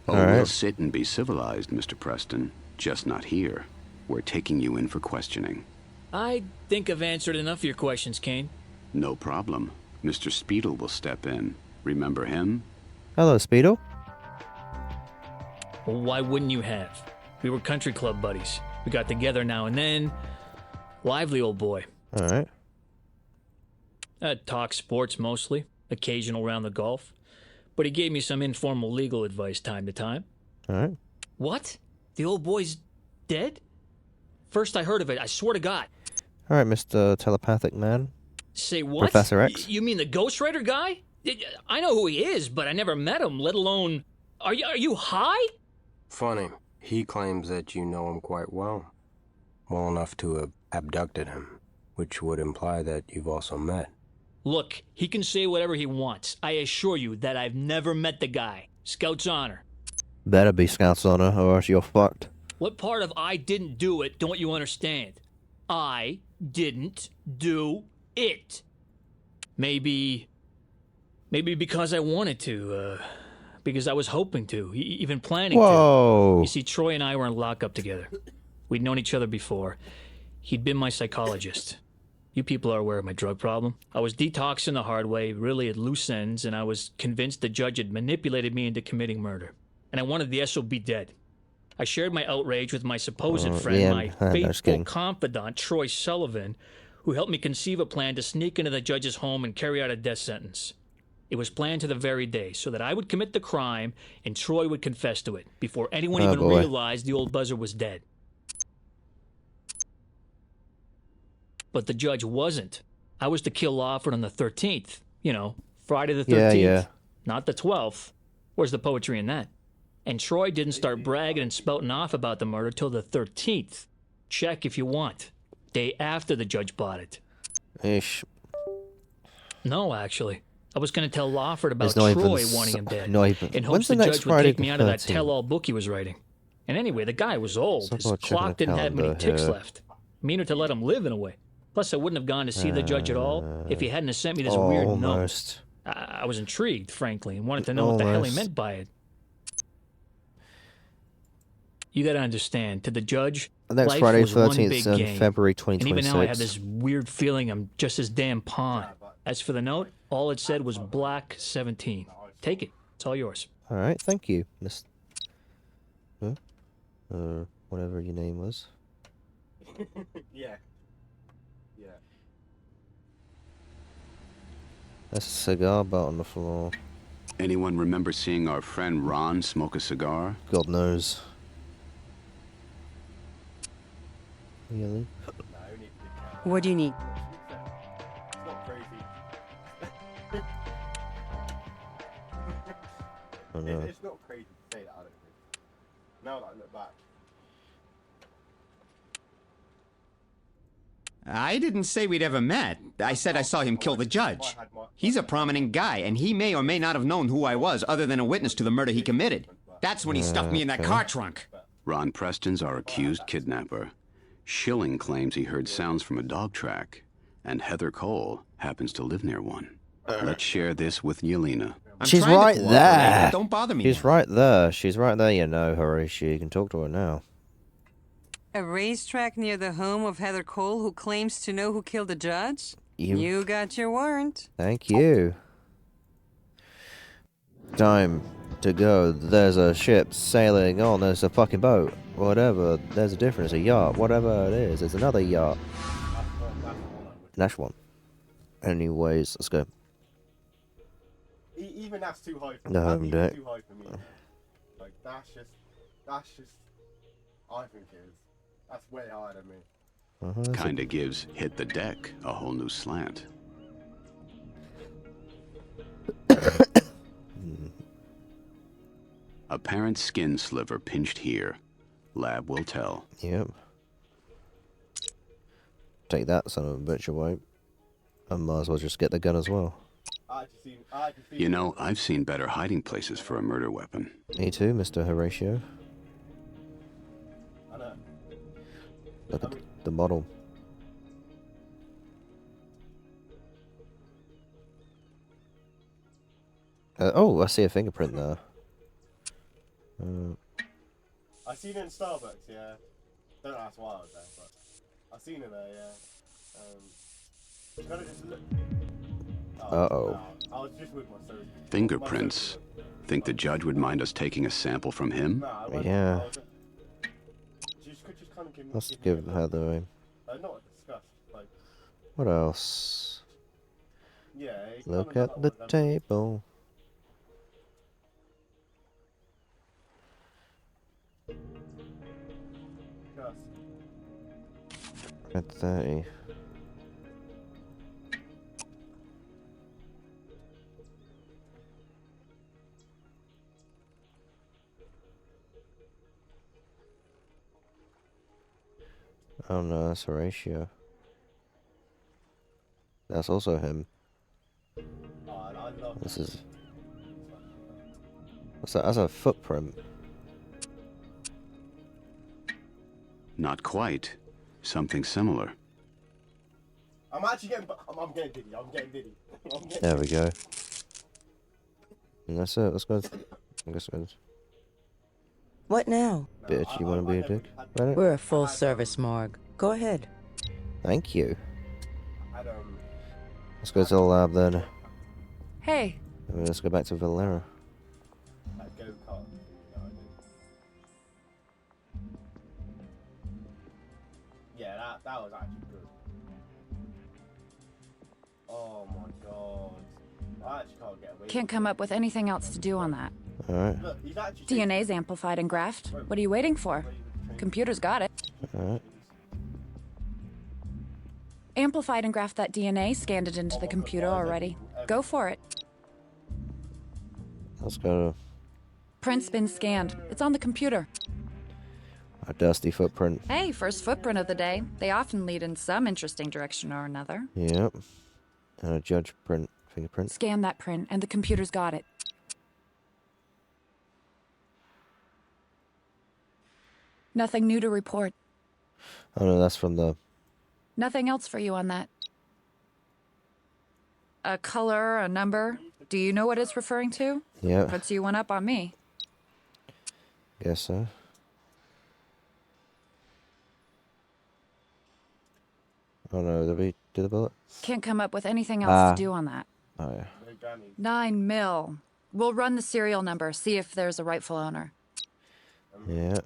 We'll sit and be civilized, Mr. Preston. Just not here. We're taking you in for questioning. I think I've answered enough of your questions, Kane. No problem. Mr. Speedle will step in. Remember him? Hello, Speedle. Well, why wouldn't you have? We were country club buddies. We got together now and then. Lively old boy. All right. Talk sports mostly, occasional round the golf. But he gave me some informal legal advice time to time. All right. What? The old boy's dead? First I heard of it, I swear to God. All right, Mr. Telepathic Man. Say what? Professor X. You mean the ghostwriter guy? I know who he is, but I never met him, let alone... Are you high? Funny. He claims that you know him quite well. Well enough to have abducted him, which would imply that you've also met. Look, he can say whatever he wants. I assure you that I've never met the guy. Scout's honor. Better be Scout's honor, or else you're fucked. What part of I didn't do it don't you understand? I didn't do it. Maybe because I wanted to, because I was hoping to, even planning Whoa. to. You see, Troy and I were in lockup together. We'd known each other before. He'd been my psychologist. You people are aware of my drug problem. I was detoxing the hard way, really at loose ends, and I was convinced the judge had manipulated me into committing murder. And I wanted the SOB dead. I shared my outrage with my supposed friend, my faithful confidant, Troy Sullivan, who helped me conceive a plan to sneak into the judge's home and carry out a death sentence. It was planned to the very day, so that I would commit the crime and Troy would confess to it, before anyone even realized the old buzzer was dead. But the judge wasn't. I was to kill Lawford on the 13th. You know, Friday the 13th. Not the 12th. Where's the poetry in that? And Troy didn't start bragging and spouting off about the murder till the 13th. Check if you want. Day after the judge bought it. Ish. No, actually. I was going to tell Lawford about Troy wanting him dead. In hopes the judge would Friday take me out of that tell-all book he was writing. And anyway, the guy was old. His clock didn't have many ticks left. Meaner to let him live in a way. Plus, I wouldn't have gone to see the judge at all if he hadn't have sent me this weird note. I was intrigued, frankly, and wanted to know what the hell he meant by it. You gotta understand, to the judge, next life Friday, was one 13th big and game. February And even 2026. now I have this weird feeling I'm just this damn pawn. As for the note, all it said was Black 17. Take it. It's all yours. All right, thank you, Miss... whatever your name was. Yeah. Yeah. That's a cigar butt on the floor. Anyone remember seeing our friend Ron smoke a cigar? God knows. Really? What do you need? It's not crazy. I know. It's not crazy to say that, I don't think. Now that I look back. I didn't say we'd ever met. I said I saw him kill the judge. He's a prominent guy, and he may or may not have known who I was other than a witness to the murder he committed. That's when he stuffed me in that car trunk. Ron Preston's our accused kidnapper. Schilling claims he heard sounds from a dog track, and Heather Cole happens to live near one. Let's share this with Yelena. She's right there. Don't bother me. She's right there. She's right there, you know, Horatio. You can talk to her now. A racetrack near the home of Heather Cole who claims to know who killed the judge? You got your warrant. Thank you. Time to go. There's a ship sailing on. There's a fucking boat. Whatever. There's a difference. A yacht. Whatever it is. There's another yacht. That's one. Anyways, let's go. Even that's too high for me. The home deck. Too high for me. Like, that's just, I think it is. That's way higher than me. Kinda gives Hit the Deck a whole new slant. Apparent skin sliver pinched here. Lab will tell. Yep. Take that, son of a bitch, away. I might as well just get the gun as well. You know, I've seen better hiding places for a murder weapon. Me too, Mr. Horatio. Look at the model. Oh, I see a fingerprint there. I seen it in Starbucks, yeah. Don't ask why I was there, but I seen it there, yeah. Kind of just look. Uh-oh. I was just with my surgeon. Fingerprints. Think the judge would mind us taking a sample from him? Yeah. Let's give her the ring. Not discussed. Like, What else? yeah. Look at the table. At 30. Oh no, that's Horatio. That's also him. This is... What's that? That's a footprint. Not quite. Something similar. I'm actually getting. I'm getting diddy. I'm getting diddy. There we go. And that's it. Let's go. I guess it's... What now? Bitch, you want to be a dick? Right? We're a full-service morgue. Go ahead. Thank you. Let's go to the lab then. Hey. Let's go back to Valera. Yeah, that was actually good. Oh my god. I actually can't get away. Can't come up with anything else to do on that. Alright. DNA's amplified and graphed. What are you waiting for? Computer's got it. Alright. Amplified and graphed that DNA, scanned it into the computer already. Go for it. Let's go Print's been scanned. It's on the computer. to a dusty footprint. Hey, first footprint of the day. They often lead in some interesting direction or another. Yep. And a judge print. Fingerprint. Scan that print, and the computer's got it. Nothing new to report. Oh no, that's from the... Nothing else for you on that. A color, a number. Do you know what it's referring to? Yeah. Puts you one up on me. Guess so. Oh no, did we do the bullet? Can't come up with anything else to do on that. Oh yeah. 9 mil. We'll run the serial number, see if there's a rightful owner. Yeah.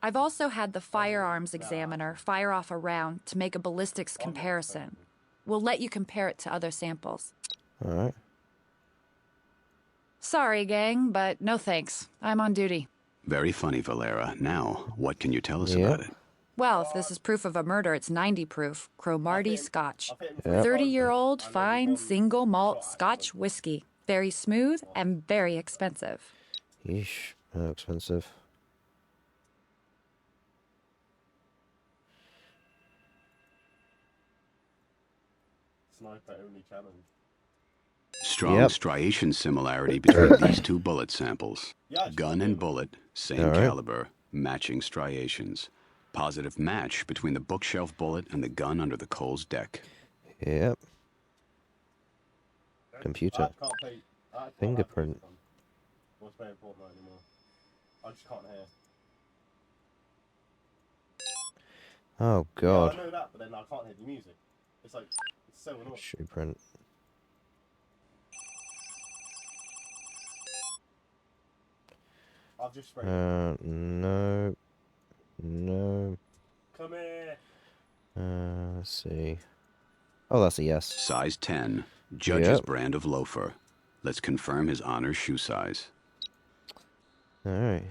I've also had the firearms examiner fire off a round to make a ballistics comparison. We'll let you compare it to other samples. Alright. Sorry, gang, but no thanks. I'm on duty. Very funny, Valera. Now, what can you tell us about it? Well, if this is proof of a murder, it's 90 proof. Cromartie Scotch. Yep. 30-year-old, fine, single malt Scotch whiskey. Very smooth and very expensive. Yeesh. How expensive. Sniper only challenge. Strong striation similarity between these two bullet samples. Gun and bullet, same caliber, matching striations. Positive match between the bookshelf bullet and the gun under the Cole's deck. Yep. Computer. Fingerprint. What's very important anymore? I just can't hear. Oh god. Yeah, I know that, but then I can't hear the music. It's like, it's so annoying. Shoe print. I've just sprayed. No. No. Come here. Let's see. Oh, that's a yes. Size 10. Judge's brand of loafer. Let's confirm his honor's shoe size. Alright.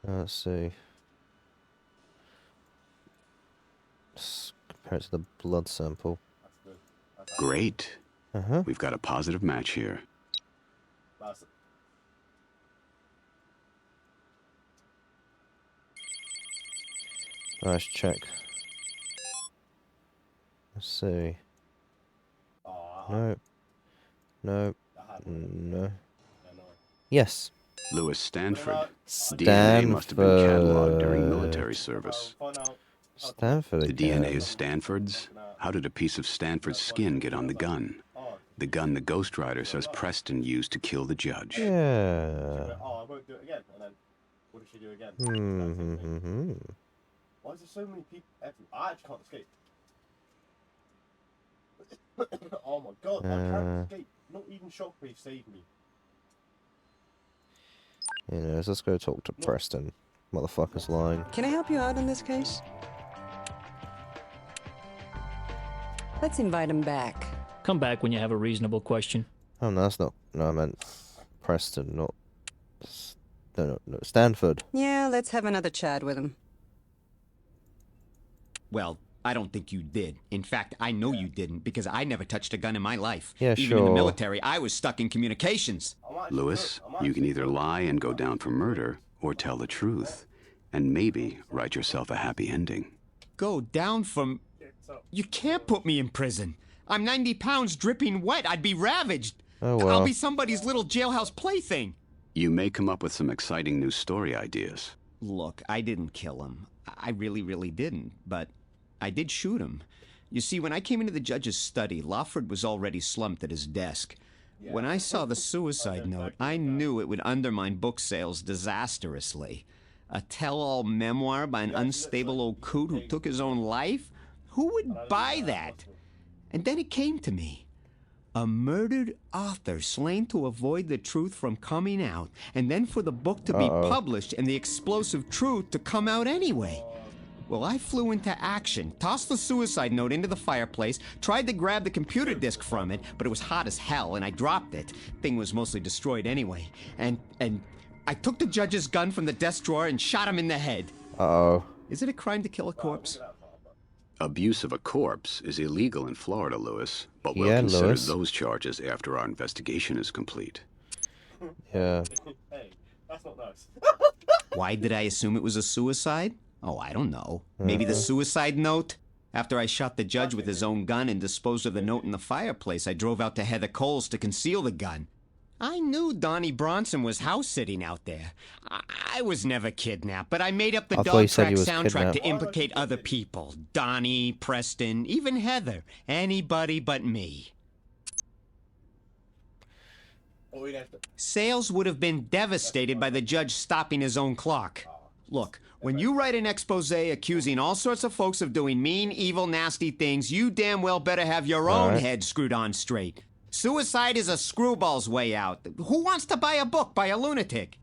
Let's see. Let's compare it to the blood sample. Great. We've got a positive match here. Nice check. Let's see. No. No. No. Yes. Lewis Stanford. DNA must have been cataloged during military service. Stanford The again. DNA is Stanford's? How did a piece of Stanford's skin get on the gun? The gun the Ghost Rider says Preston used to kill the judge. Yeah. Oh, I won't do it again. And then, what did she do again? Why is there so many people? I actually can't escape. Oh my god, I can't escape. Not even Shockwave saved me. Anyways, let's go talk to Preston. Motherfucker's lying. Can I help you out in this case? Let's invite him back. Come back when you have a reasonable question. Oh, no, that's not... No, I meant Preston, not... No, Stanford. Yeah, let's have another chat with him. Well, I don't think you did. In fact, I know you didn't, because I never touched a gun in my life. Yeah, Even in the sure. military, I was stuck in communications. Lewis, you can either lie and go down for murder, or tell the truth, and maybe write yourself a happy ending. Go down from... You can't put me in prison. I'm 90 pounds dripping wet. I'd be ravaged. Oh, well. I'll be somebody's little jailhouse plaything. You may come up with some exciting new story ideas. Look, I didn't kill him. I really didn't. But I did shoot him. You see, when I came into the judge's study, Lawford was already slumped at his desk. When I saw the suicide note, I knew it would undermine book sales disastrously. A tell-all memoir by an unstable old coot who took his own life? Who would buy that? And then it came to me. A murdered author slain to avoid the truth from coming out, and then for the book to be published and the explosive truth to come out anyway. Well, I flew into action, tossed the suicide note into the fireplace, tried to grab the computer disk from it, but it was hot as hell, and I dropped it. Thing was mostly destroyed anyway. And I took the judge's gun from the desk drawer and shot him in the head. Uh-oh. Is it a crime to kill a corpse? Abuse of a corpse is illegal in Florida, Lewis, but we'll Yeah, consider Lewis. those charges after our investigation is complete. Yeah. Hey, that's not nice. Why did I assume it was a suicide? Oh, I don't know. Maybe the suicide note? After I shot the judge with his own gun and disposed of the note in the fireplace, I drove out to Heather Cole's to conceal the gun. I knew Donnie Bronson was house-sitting out there. I was never kidnapped, but I made up the I thought you dog said track he was soundtrack kidnapped. to implicate other people. Donnie, Preston, even Heather. Anybody but me. Sales would have been devastated by the judge stopping his own clock. Look, when you write an expose accusing all sorts of folks of doing mean, evil, nasty things, you damn well better have your own head screwed on straight. Suicide is a screwball's way out. Who wants to buy a book by a lunatic?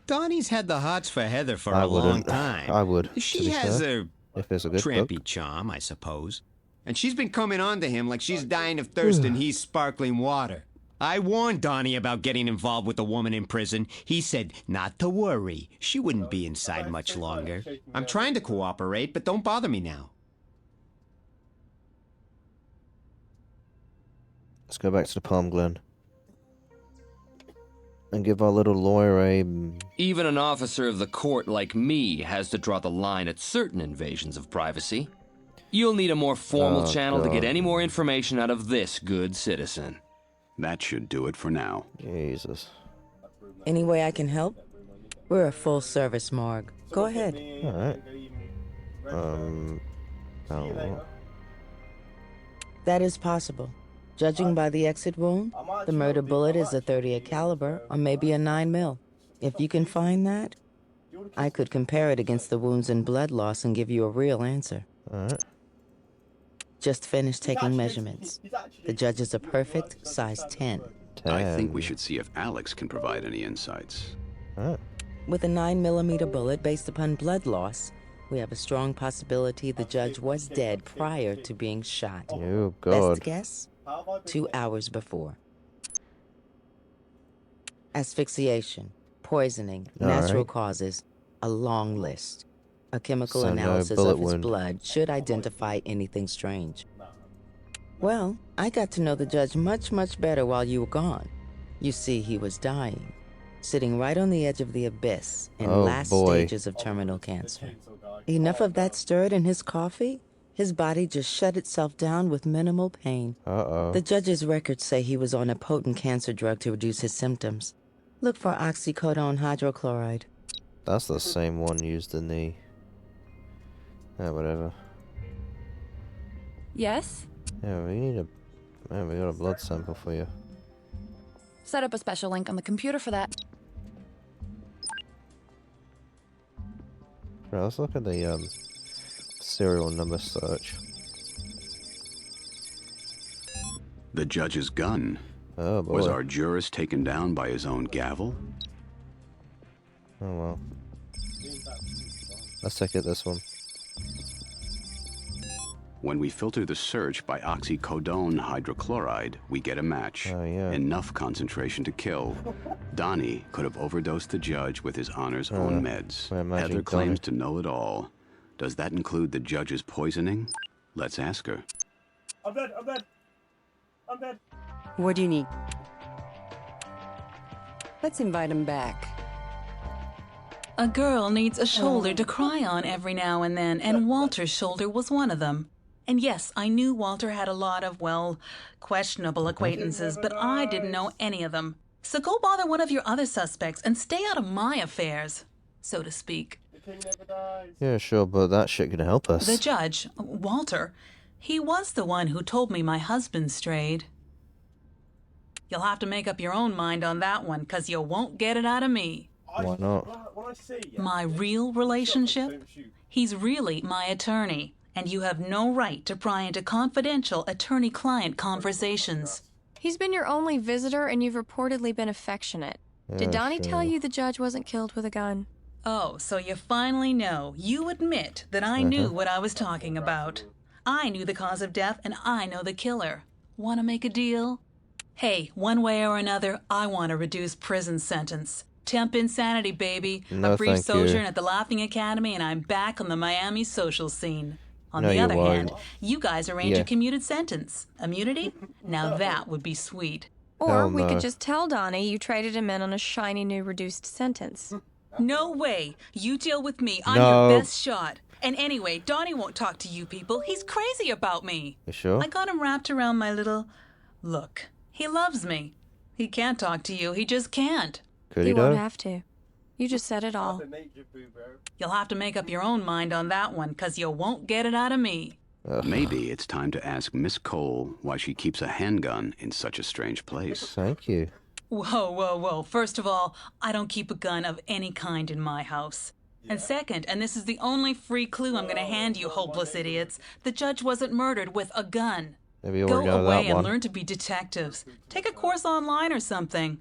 Donnie's had the hots for Heather for a long time. I would. She has a if there's a good trampy book. charm, I suppose. And she's been coming on to him like she's dying of thirst and he's sparkling water. I warned Donnie about getting involved with a woman in prison. He said not to worry. She wouldn't be inside much longer. I'm trying to cooperate, but don't bother me now. Let's go back to the Palm Glen. And give our little lawyer a... Even an officer of the court like me has to draw the line at certain invasions of privacy. You'll need a more formal channel to get any more information out of this good citizen. That should do it for now. Jesus. Any way I can help? We're a full-service morgue. Go ahead. Alright. Oh. That is possible. Judging by the exit wound, the murder bullet is a .30 caliber or maybe a 9mm. If you can find that, I could compare it against the wounds and blood loss and give you a real answer. Alright. Just finished taking measurements. The judge is a perfect size 10. I think we should see if Alex can provide any insights. With a 9mm bullet based upon blood loss, we have a strong possibility the judge was dead prior to being shot. Oh, God. Best guess? 2 hours before. Asphyxiation, poisoning, natural causes, a long list. A chemical So no analysis bullet of his wound. blood should identify anything strange. Well, I got to know the judge much better while you were gone. You see, he was dying, sitting right on the edge of the abyss in last stages of terminal cancer. Enough of that stirred in his coffee? His body just shut itself down with minimal pain. The judge's records say he was on a potent cancer drug to reduce his symptoms. Look for oxycodone hydrochloride. That's the same one used in the... Yeah, whatever. Yes? Yeah, we need a... Man, we got a blood sample for you. Set up a special link on the computer for that. Right, let's look at the serial number search. The judge's gun. Oh boy. Was our jurist taken down by his own gavel? Oh well. Let's take it this one. When we filter the search by oxycodone hydrochloride, we get a match. Oh, yeah. Enough concentration to kill. Donnie could have overdosed the judge with his honor's own meds. Heather claims to know it all. Does that include the judge's poisoning? Let's ask her. I'm dead. I'm dead. I'm dead. What do you need? Let's invite him back. A girl needs a shoulder to cry on every now and then, and Walter's shoulder was one of them. And yes, I knew Walter had a lot of, well, questionable acquaintances, but I didn't know any of them. So go bother one of your other suspects and stay out of my affairs, so to speak. Yeah, sure, but that shit can help us. The judge, Walter, he was the one who told me my husband strayed. You'll have to make up your own mind on that one, 'cause you won't get it out of me. Why not? My real relationship? He's really my attorney, and you have no right to pry into confidential attorney-client conversations. He's been your only visitor, and you've reportedly been affectionate. Did Donnie tell you the judge wasn't killed with a gun? Oh, so you finally know. You admit that I knew what I was talking about. I knew the cause of death, and I know the killer. Want to make a deal? Hey, one way or another, I want a reduced prison sentence. Temp insanity, baby. No, a brief thank sojourn you. at the Laughing Academy, and I'm back on the Miami social scene. On No, the you other won't. hand, you guys arrange Yeah. a commuted sentence. Immunity? Now that would be sweet. Or Hell we no. could just tell Donnie you traded him in on a shiny new reduced sentence. No way. You deal with me. I'm No. your best shot. And anyway, Donnie won't talk to you people. He's crazy about me. You sure? I got him wrapped around my little... Look, he loves me. He can't talk to you. He just can't. Could He he won't though? have to. You just said it all. You'll have to make up your own mind on that one, 'cause you won't get it out of me. Maybe it's time to ask Miss Cole why she keeps a handgun in such a strange place. Thank you. Whoa, whoa, whoa. First of all, I don't keep a gun of any kind in my house. And second, and this is the only free clue I'm going to hand you hopeless idiots, the judge wasn't murdered with a gun. Maybe you Go already know away that and one. learn to be detectives. Take a course online or something.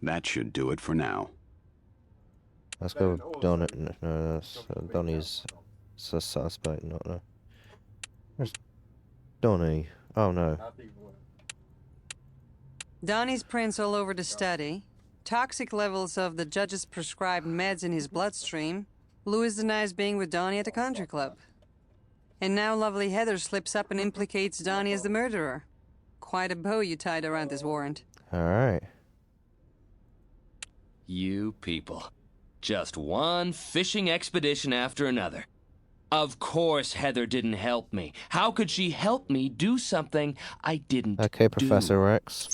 That should do it for now. Let's go with Donnie. No, that's Donnie's a suspect, not no. Where's Donnie? Oh no. Donnie's prints all over the study. Toxic levels of the judge's prescribed meds in his bloodstream. Louis denies being with Donnie at the country club. And now lovely Heather slips up and implicates Donnie as the murderer. Quite a bow you tied around this warrant. Alright. You people. Just one fishing expedition after another. Of course Heather didn't help me. How could she help me do something I didn't Okay, do? Professor Rex.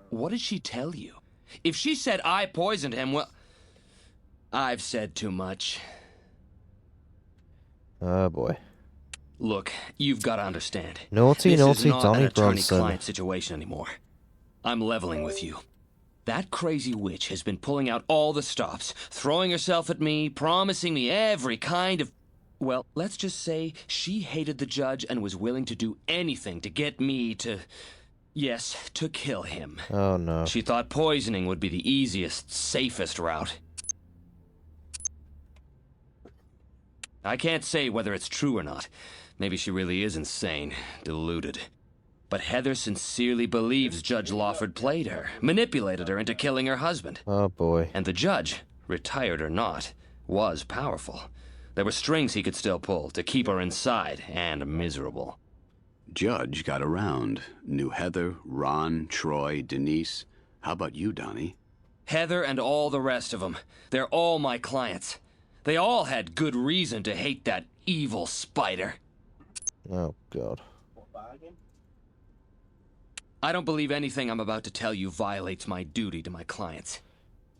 What did she tell you? If she said I poisoned him, well... I've said too much. Oh boy. Look, you've got to understand. Naughty, this naughty is not Donnie an Bronson. attorney-client situation anymore. I'm leveling with you. That crazy witch has been pulling out all the stops, throwing herself at me, promising me every kind of... Well, let's just say she hated the judge and was willing to do anything to get me to... Yes, to kill him. Oh no. She thought poisoning would be the easiest, safest route. I can't say whether it's true or not. Maybe she really is insane, deluded. But Heather sincerely believes Judge Lawford played her, manipulated her into killing her husband. Oh boy. And the judge, retired or not, was powerful. There were strings he could still pull to keep her inside and miserable. Judge got around. Knew Heather, Ron, Troy, Denise. How about you, Donnie? Heather and all the rest of them. They're all my clients. They all had good reason to hate that evil spider. Oh god. I don't believe anything I'm about to tell you violates my duty to my clients.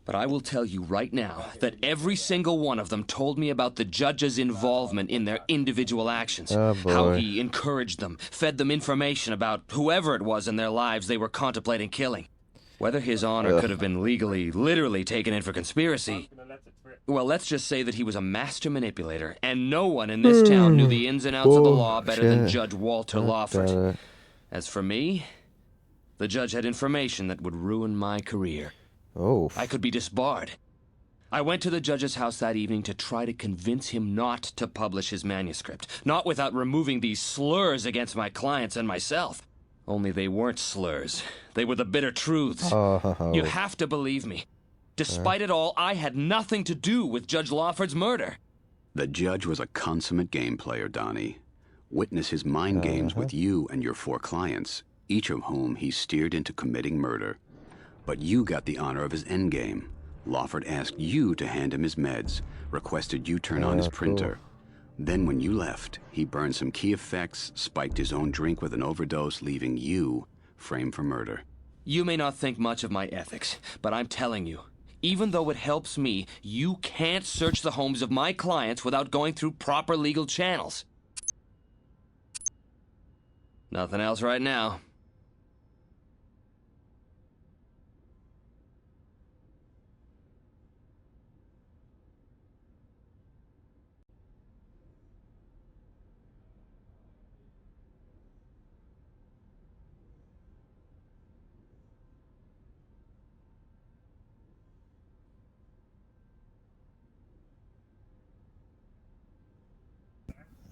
But I will tell you right now that every single one of them told me about the judge's involvement in their individual actions. Oh, How boy. he encouraged them, fed them information about whoever it was in their lives they were contemplating killing. Whether his honor could have been legally, literally taken in for conspiracy... Well, let's just say that he was a master manipulator, and no one in this town knew the ins and outs of the law better than shit. Judge Walter God Lawford. damn it. As for me, The judge had information that would ruin my career. Oh. I could be disbarred. I went to the judge's house that evening to try to convince him not to publish his manuscript. Not without removing these slurs against my clients and myself. Only they weren't slurs. They were the bitter truths. Oh. You have to believe me. Despite it all, I had nothing to do with Judge Lawford's murder. The judge was a consummate game player, Donnie. Witness his mind games with you and your 4 clients, each of whom he steered into committing murder. But you got the honor of his endgame. Lawford asked you to hand him his meds, requested you turn on his printer. Then when you left, he burned some key effects, spiked his own drink with an overdose, leaving you framed for murder. You may not think much of my ethics, but I'm telling you, even though it helps me, you can't search the homes of my clients without going through proper legal channels. Nothing else right now.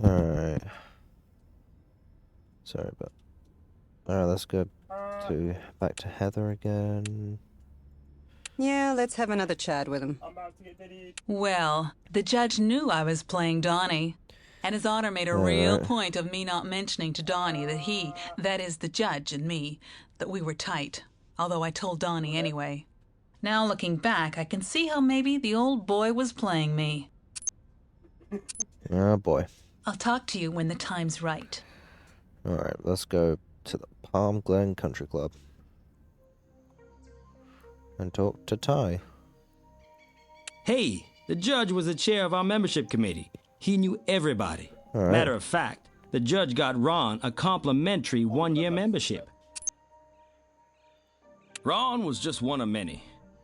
Alright. Sorry about... Alright, let's go back to Heather again. Yeah, let's have another chat with him. Well, the judge knew I was playing Donnie, and his honor made a real point of me not mentioning to Donnie that he, that is the judge and me, that we were tight, although I told Donnie anyway. Now looking back, I can see how maybe the old boy was playing me. Oh boy. I'll talk to you when the time's right. Alright, let's go to the Palm Glen Country Club. And talk to Ty. Hey, the judge was the chair of our membership committee. He knew everybody. All right. Matter of fact, the judge got Ron a complimentary 1-year membership. Ron was just one of many.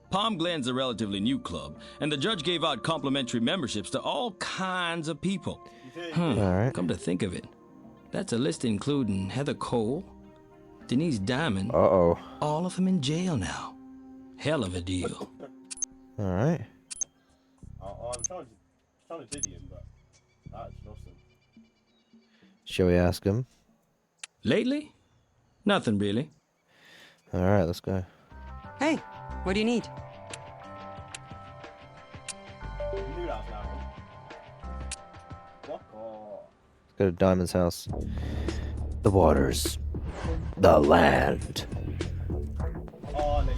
Palm Glen's a relatively new club, and the judge gave out complimentary memberships to all kinds of people. All right. Come to think of it, that's a list including Heather Cole, Denise Diamond. Uh-oh. All of them in jail now. Hell of a deal. All right. I'm trying to dig him, but that's awesome. Shall we ask him? Lately? Nothing really. All right, let's go. Hey, what do you need? Let's go to Diamond's house. The waters, the land,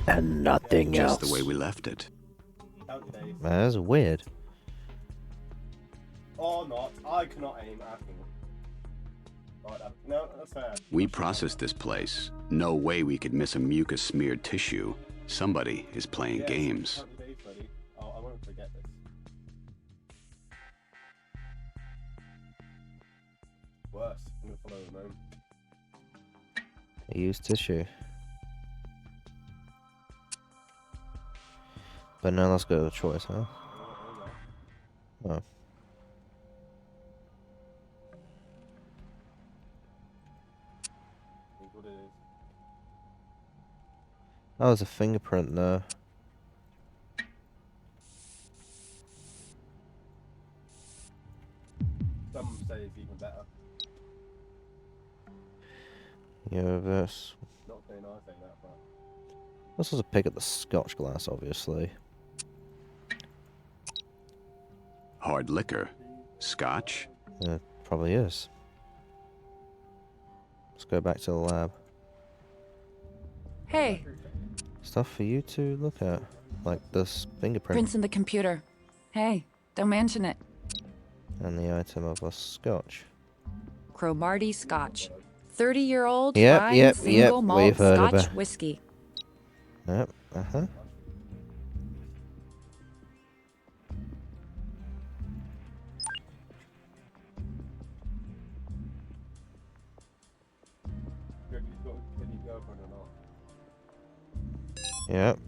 and nothing else. Just the way we left it. Man, that's weird. Or not. I cannot aim at him. Right, no, that's fair. We processed this place. No way we could miss a mucus-smeared tissue. Somebody is playing games. I won't forget this. Worse. I'm gonna follow him home. Use tissue. But now let's go to the choice, huh? Oh. Oh, there's a fingerprint there. Some say it's even better. Yeah, this. Not saying I say that, but... This was a pick at the Scotch glass, obviously. Hard liquor. Scotch? Yeah, it probably is. Let's go back to the lab. Hey, Stuff for you to look at. Like this fingerprint. prints in the computer. Hey, don't mention it. And the item of a Scotch. Cromartie Scotch. 30-year-old Yep, fine yep, single yep, malt we've heard of Scotch it. whiskey. Yep, uh-huh. Yep.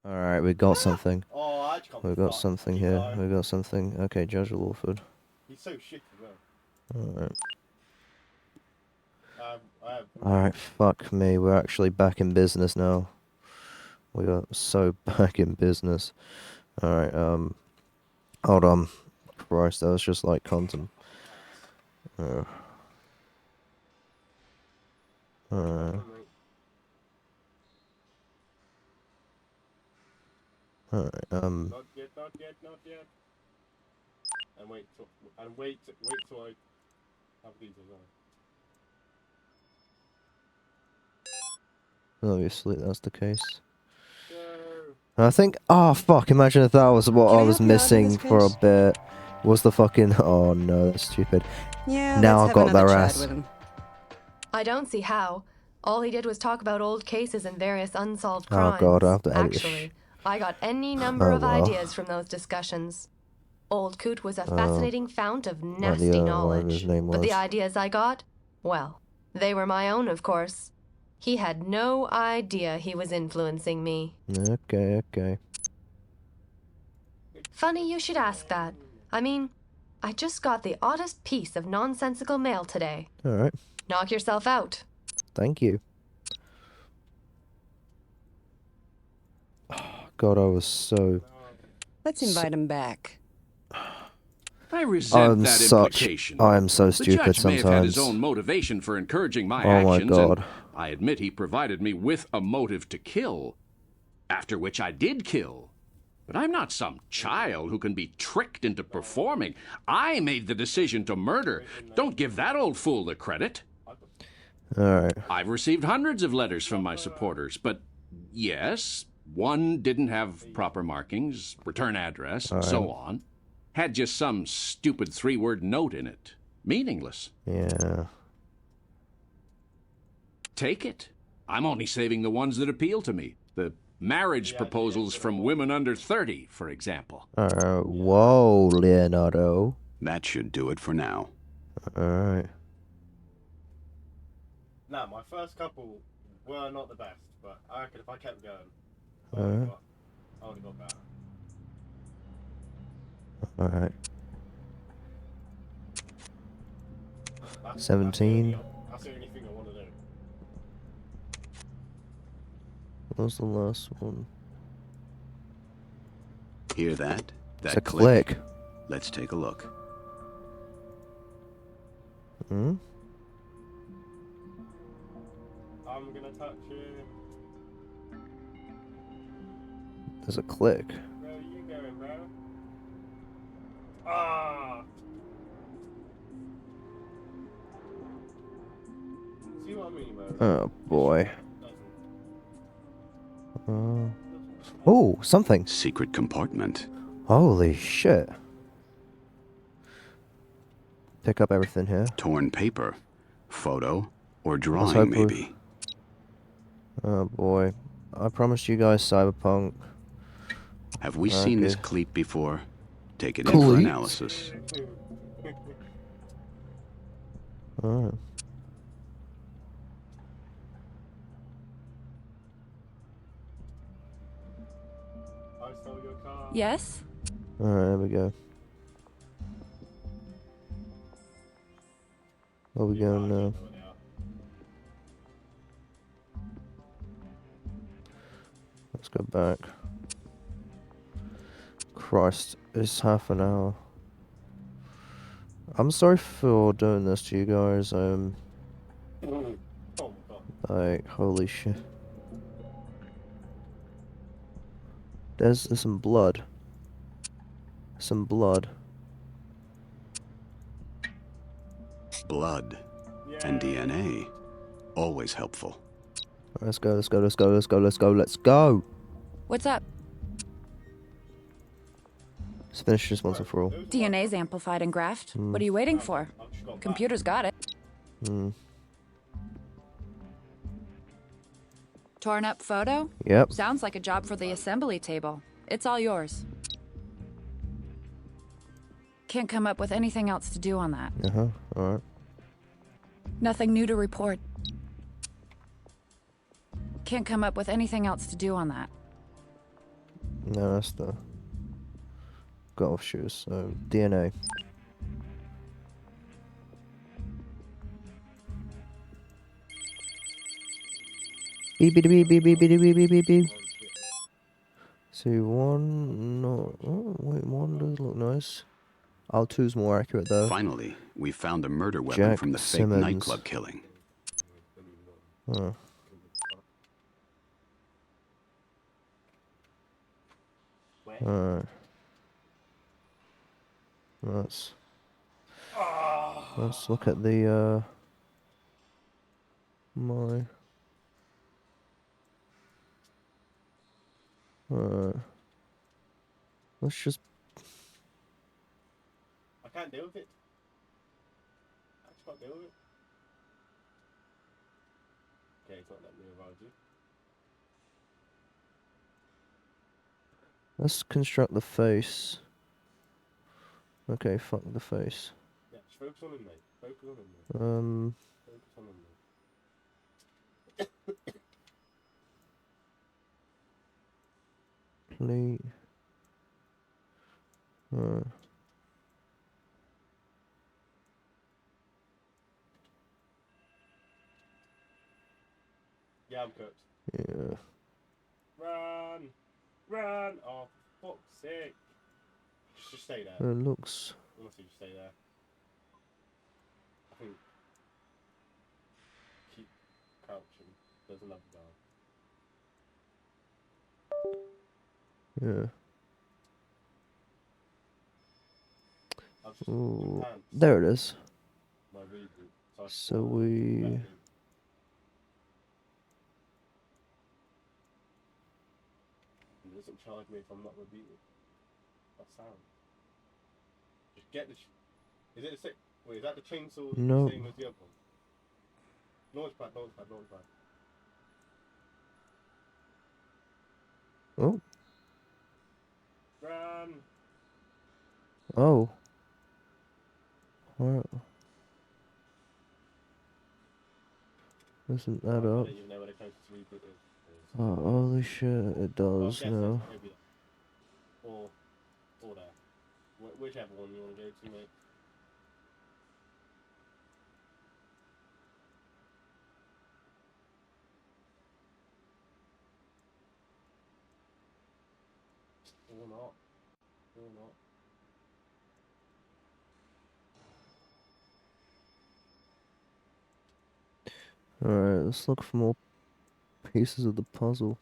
Alright, we got something. Oh, I can't We got fuck. something here. We got something. Okay, Judge Lawford. He's so shit as well. Alright. Alright, fuck me. We're actually back in business now. We are so back in business. Alright, hold on. Christ, that was just like content. Alright, alright, Not yet, not yet, not yet. And wait till I have these as well. obviously that's the case. I think, oh fuck, imagine if that was what I was missing for a bit. Was the fucking, oh no, that's stupid. Yeah, Now let's I have got another their chat ass. with him. I don't see how. All he did was talk about old cases and various unsolved Oh crimes. god, I have to edit this Actually, I got any number Oh, of well. ideas from those discussions. Old Coot was a Oh. fascinating fount of Like nasty whatever knowledge. his name But the was. ideas I got, well, they were my own, of course. He had no idea he was influencing me. Okay, okay. Funny you should ask that. I mean, I just got the oddest piece of nonsensical mail today. Alright, Knock yourself out. thank you. God, I was so... Let's invite him back. I resent I'm that such... implication. I am so The stupid judge may have had his sometimes. own motivation for encouraging my Oh my actions, God. and I admit he provided me with a motive to kill, after which I did kill. But I'm not some child who can be tricked into performing. I made the decision to murder. Don't give that old fool the credit. Alright. I've received hundreds of letters from my supporters, but yes, one didn't have proper markings, return address, and so on. Had just some stupid 3-word note in it. Meaningless. Yeah. Take it. I'm only saving the ones that appeal to me. The marriage proposals from women under 30, for example. Whoa, Leonardo. That should do it for now. Alright. Nah, my first couple were not the best, but I reckon if I kept going, I would have got better. Alright. 17. That's the only thing I want to do. What was the last one? Hear that? It's That a click. Let's take a look. Hmm? I'm gonna touch it. There's a click. Where are you going, bro? Ah! See what I mean, bro? Oh boy. Oh, something. Secret compartment. Holy shit. Pick up everything here. Torn paper. Photo or Let's drawing, hope maybe. Oh boy. I promised you guys Cyberpunk. Have we seen this Okay. cleat before? Take it in Cleat? for analysis. Alright. I stole your car. Yes? Alright, there we go. Where we going now? Let's go back. Christ, it's half an hour. I'm sorry for doing this to you guys. Like, holy shit. There's some blood. Some blood. Blood and DNA. Always helpful. Let's go, let's go, let's go, let's go, let's go, let's go! What's up? Let's finish this once and for all. DNA's amplified and graphed. What are you waiting for? Computer's got it. Hmm. Torn up photo? Yep. Sounds like a job for the assembly table. It's all yours. Can't come up with anything else to do on that. Uh-huh, alright. Nothing new to report. Can't come up with anything else to do on that. No, that's the golf shoes. So, DNA. Beep beep beep beep beep beep beep beep beep beep. See one, no, oh wait, one does look nice. Oh, two's more accurate though. Finally, we found the murder weapon Jack from the fake Simmons. nightclub killing. Huh. Alright. Let's look at the my let's just I can't deal with it. I just can't deal with it. Okay, it's not letting me revive you. let's construct the face. Okay, fuck the face. Yeah, just focus on him, mate. Focus on him, mate. Focus on him, mate. Plate. Yeah, I'm cooked. Yeah. Run! Run! Oh, for fuck's sake. Just stay there. It looks. Honestly, just stay there. I think. Keep crouching. There's another guy. Yeah. I've just Ooh, pants. there it is. My reboot. So we. It doesn't charge me if I'm not rebooted. That sound. Just get the. Is it the same? Wait, is that the chainsaw No. the same as the other one? Launchpad, launchpad, launchpad. Oh. Run! Oh. Alright. Doesn't add I up. don't even know where the closest reboot is. Oh, holy shit, it does now. Maybe or there. Whichever one you want to go to, mate. Or not. Or not. Alright, let's look for more pieces of the puzzle.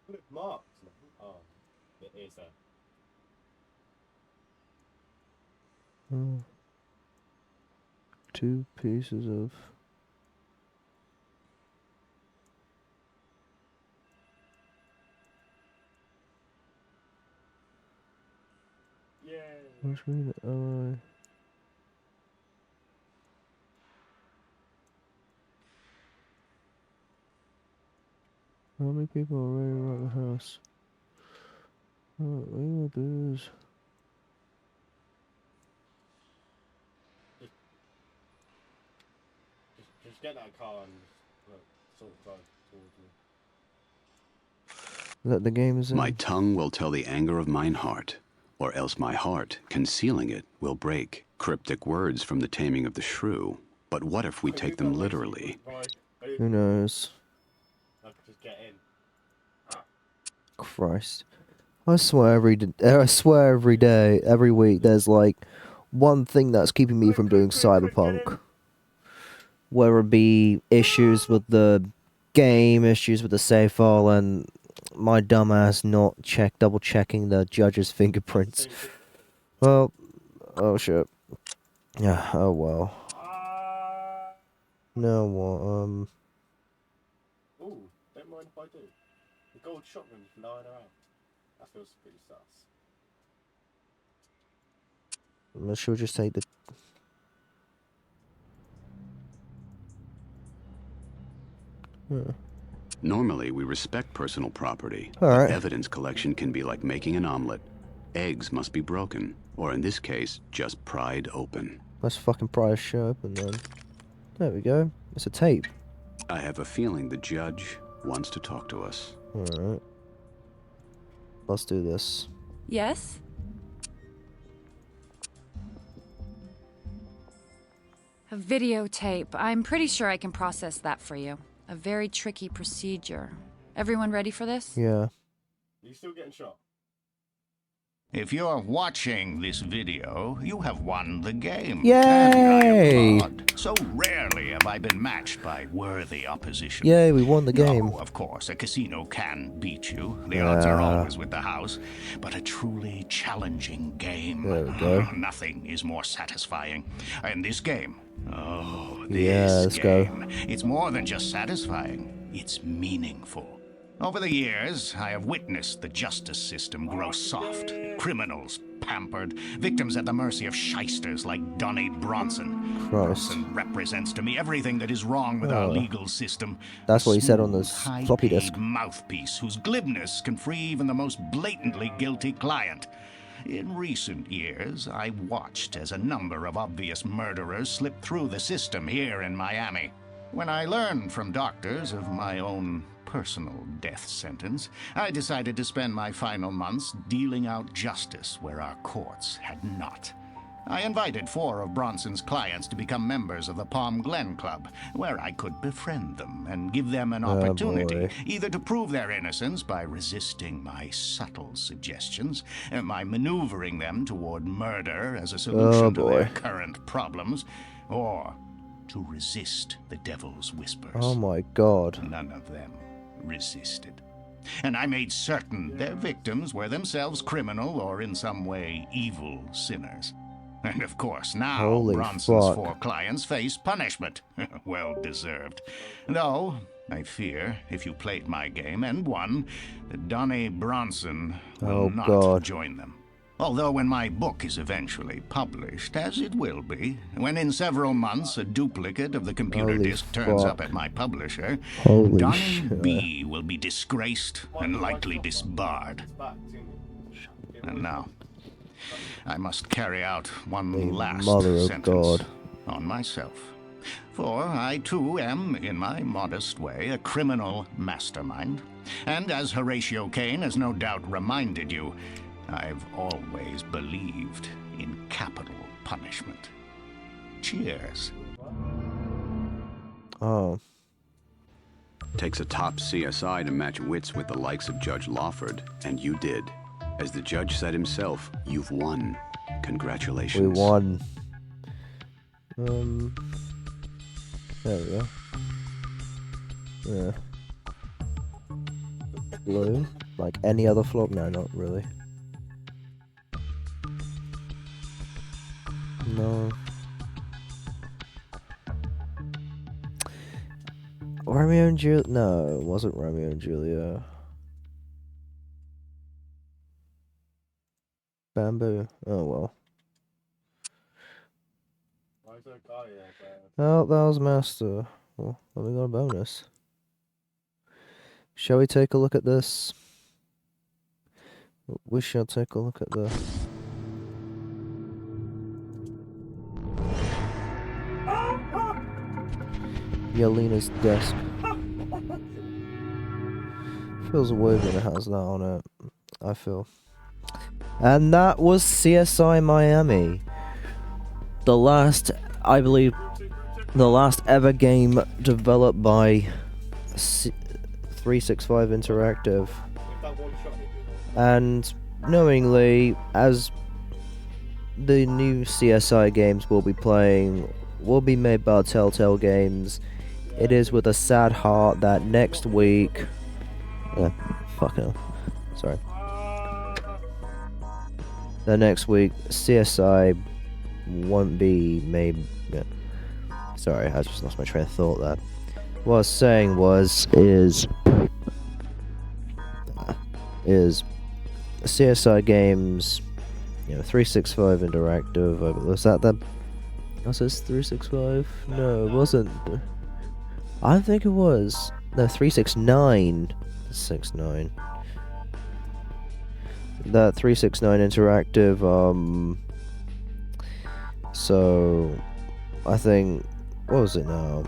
Look at marks. Oh, it is there. Two pieces of. Yay! What's read ally? How many people are ready to rock the house? What we will do is. Just get that car and sort of drive towards me. That the game is in. My tongue will tell the anger of mine heart, or else my heart, concealing it, will break. Cryptic words from the taming of the shrew. But what if we take them literally? Who knows? I could just get in. Christ. I swear every day, every week, there's like one thing that's keeping me from doing Cyberpunk. Whether it be issues with the game, issues with the save file, and my dumbass not double checking the judge's fingerprints. Well, oh shit. Yeah, oh well. Now what, Ooh, don't mind if I do. The gold shotgun's lying around. That feels pretty sus. should we just take the... Normally, we respect personal property, All but right. evidence collection can be like making an omelet. Eggs must be broken, or in this case, just pried open. Let's fucking pry a shit open then. There we go. It's a tape. I have a feeling the judge wants to talk to us. Alright. Let's do this. Yes? A videotape. I'm pretty sure I can process that for you. A very tricky procedure. Everyone ready for this? Yeah. Are you still getting shot? If you're watching this video, you have won the game. Yay! And I applaud. So rarely have I been matched by worthy opposition. Yay, we won the game. No, of course, a casino can beat you. The odds are always with the house. But a truly challenging game. There we go. Nothing is more satisfying. And this game, Let's go. it's more than just satisfying. It's meaningful. Over the years, I have witnessed the justice system grow soft. Criminals pampered, victims at the mercy of shysters like Donnie Bronson. Bronson represents to me everything that is wrong with our legal system. That's what he said on the floppy disk. Mouthpiece whose glibness can free even the most blatantly guilty client. In recent years, I watched as a number of obvious murderers slipped through the system here in Miami. When I learned from doctors of my own personal death sentence, I decided to spend my final months dealing out justice where our courts had not. I invited 4 of Bronson's clients to become members of the Palm Glen Club, where I could befriend them and give them an opportunity either to prove their innocence by resisting my subtle suggestions, and by maneuvering them toward murder as a solution to their current problems, or to resist the devil's whispers. Oh my god. None of them resisted. And I made certain their victims were themselves criminal or in some way evil sinners. And of course, now Bronson's 4 clients face punishment. Well deserved. Though, I fear, if you played my game and won, Donnie Bronson will not join them. Although when my book is eventually published, as it will be, when in several months a duplicate of the computer disc turns up at my publisher, Donnie B will be disgraced and likely disbarred. And now, I must carry out one last sentence on myself. For I too am, in my modest way, a criminal mastermind. And as Horatio Kane has no doubt reminded you, I've always believed in capital punishment. Cheers. Oh. Takes a top CSI to match wits with the likes of Judge Lawford, and you did. As the judge said himself, you've won. Congratulations. We won. There we go. Yeah. Blue? Like any other flop? No, not really. No. Romeo and Juliet? No, it wasn't Romeo and Juliet. Bamboo. Oh well. Why is there a guy there? Oh, that was Master. Well, we got a bonus. Shall we take a look at this? We shall take a look at the... Yelena's desk. Feels weird when it has that on it, I feel. And that was CSI Miami. The last, I believe, the last ever game developed by 365 Interactive. And knowingly, as the new CSI games will be playing, will be made by Telltale Games, it is with a sad heart that next week... fuck no. Sorry. The next week, CSI won't be made... Yeah. Sorry, I just lost my train of thought there. What I was saying was... Is CSI Games... You know, 365 Interactive... Was that the... Was this 365? No, it wasn't. I think it was. No, 369. 69. That 369 Interactive, so, I think, what was it now?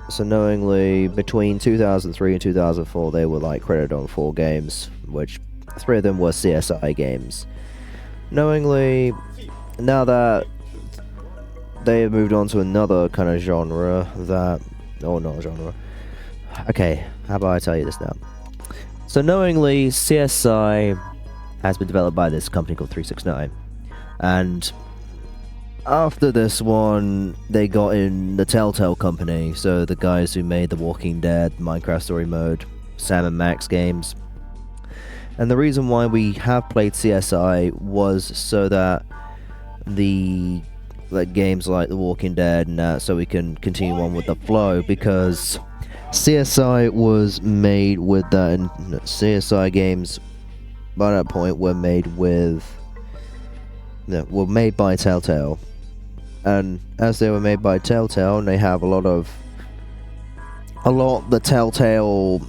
So knowingly, between 2003 and 2004, they were like credited on 4 games, which 3 of them were CSI games. Knowingly, now that they have moved on to another kind of genre that... Oh, not genre. Okay, how about I tell you this now? So knowingly, CSI has been developed by this company called 369. And after this one, they got in the Telltale Company, so the guys who made The Walking Dead, Minecraft Story Mode, Sam & Max games. And the reason why we have played CSI was so that the games like The Walking Dead and that, so we can continue on with the flow, because CSI was made with that, and CSI games by that point were made with... were made by Telltale. And as they were made by Telltale, and they have a lot of the Telltale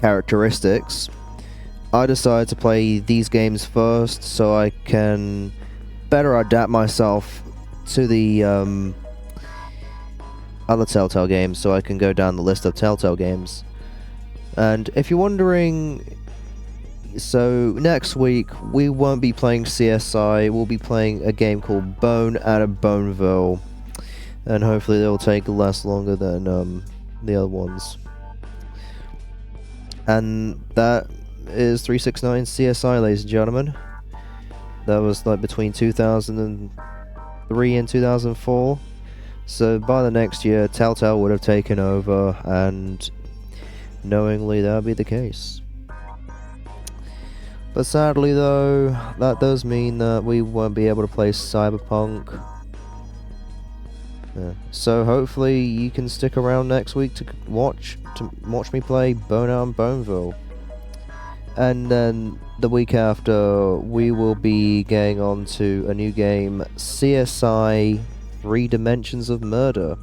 characteristics, I decided to play these games first so I can better adapt myself to the other Telltale games, so I can go down the list of Telltale games. And if you're wondering, so next week we won't be playing CSI, we'll be playing a game called Bone out of Boneville, and hopefully they'll take less longer than the other ones. And that is 369 CSI, ladies and gentlemen. That was like between 2003 and 2004. So by the next year, Telltale would have taken over, and knowingly that would be the case. But sadly though, that does mean that we won't be able to play Cyberpunk. Yeah. So hopefully you can stick around next week to watch me play Burnout and Boneville. And then the week after, we will be getting on to a new game, CSI 3 Dimensions of Murder.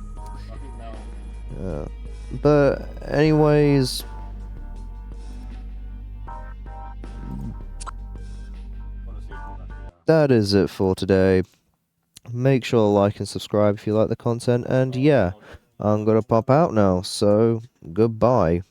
But anyways, that is it for today. Make sure to like and subscribe if you like the content, and yeah, I'm gonna pop out now, so goodbye.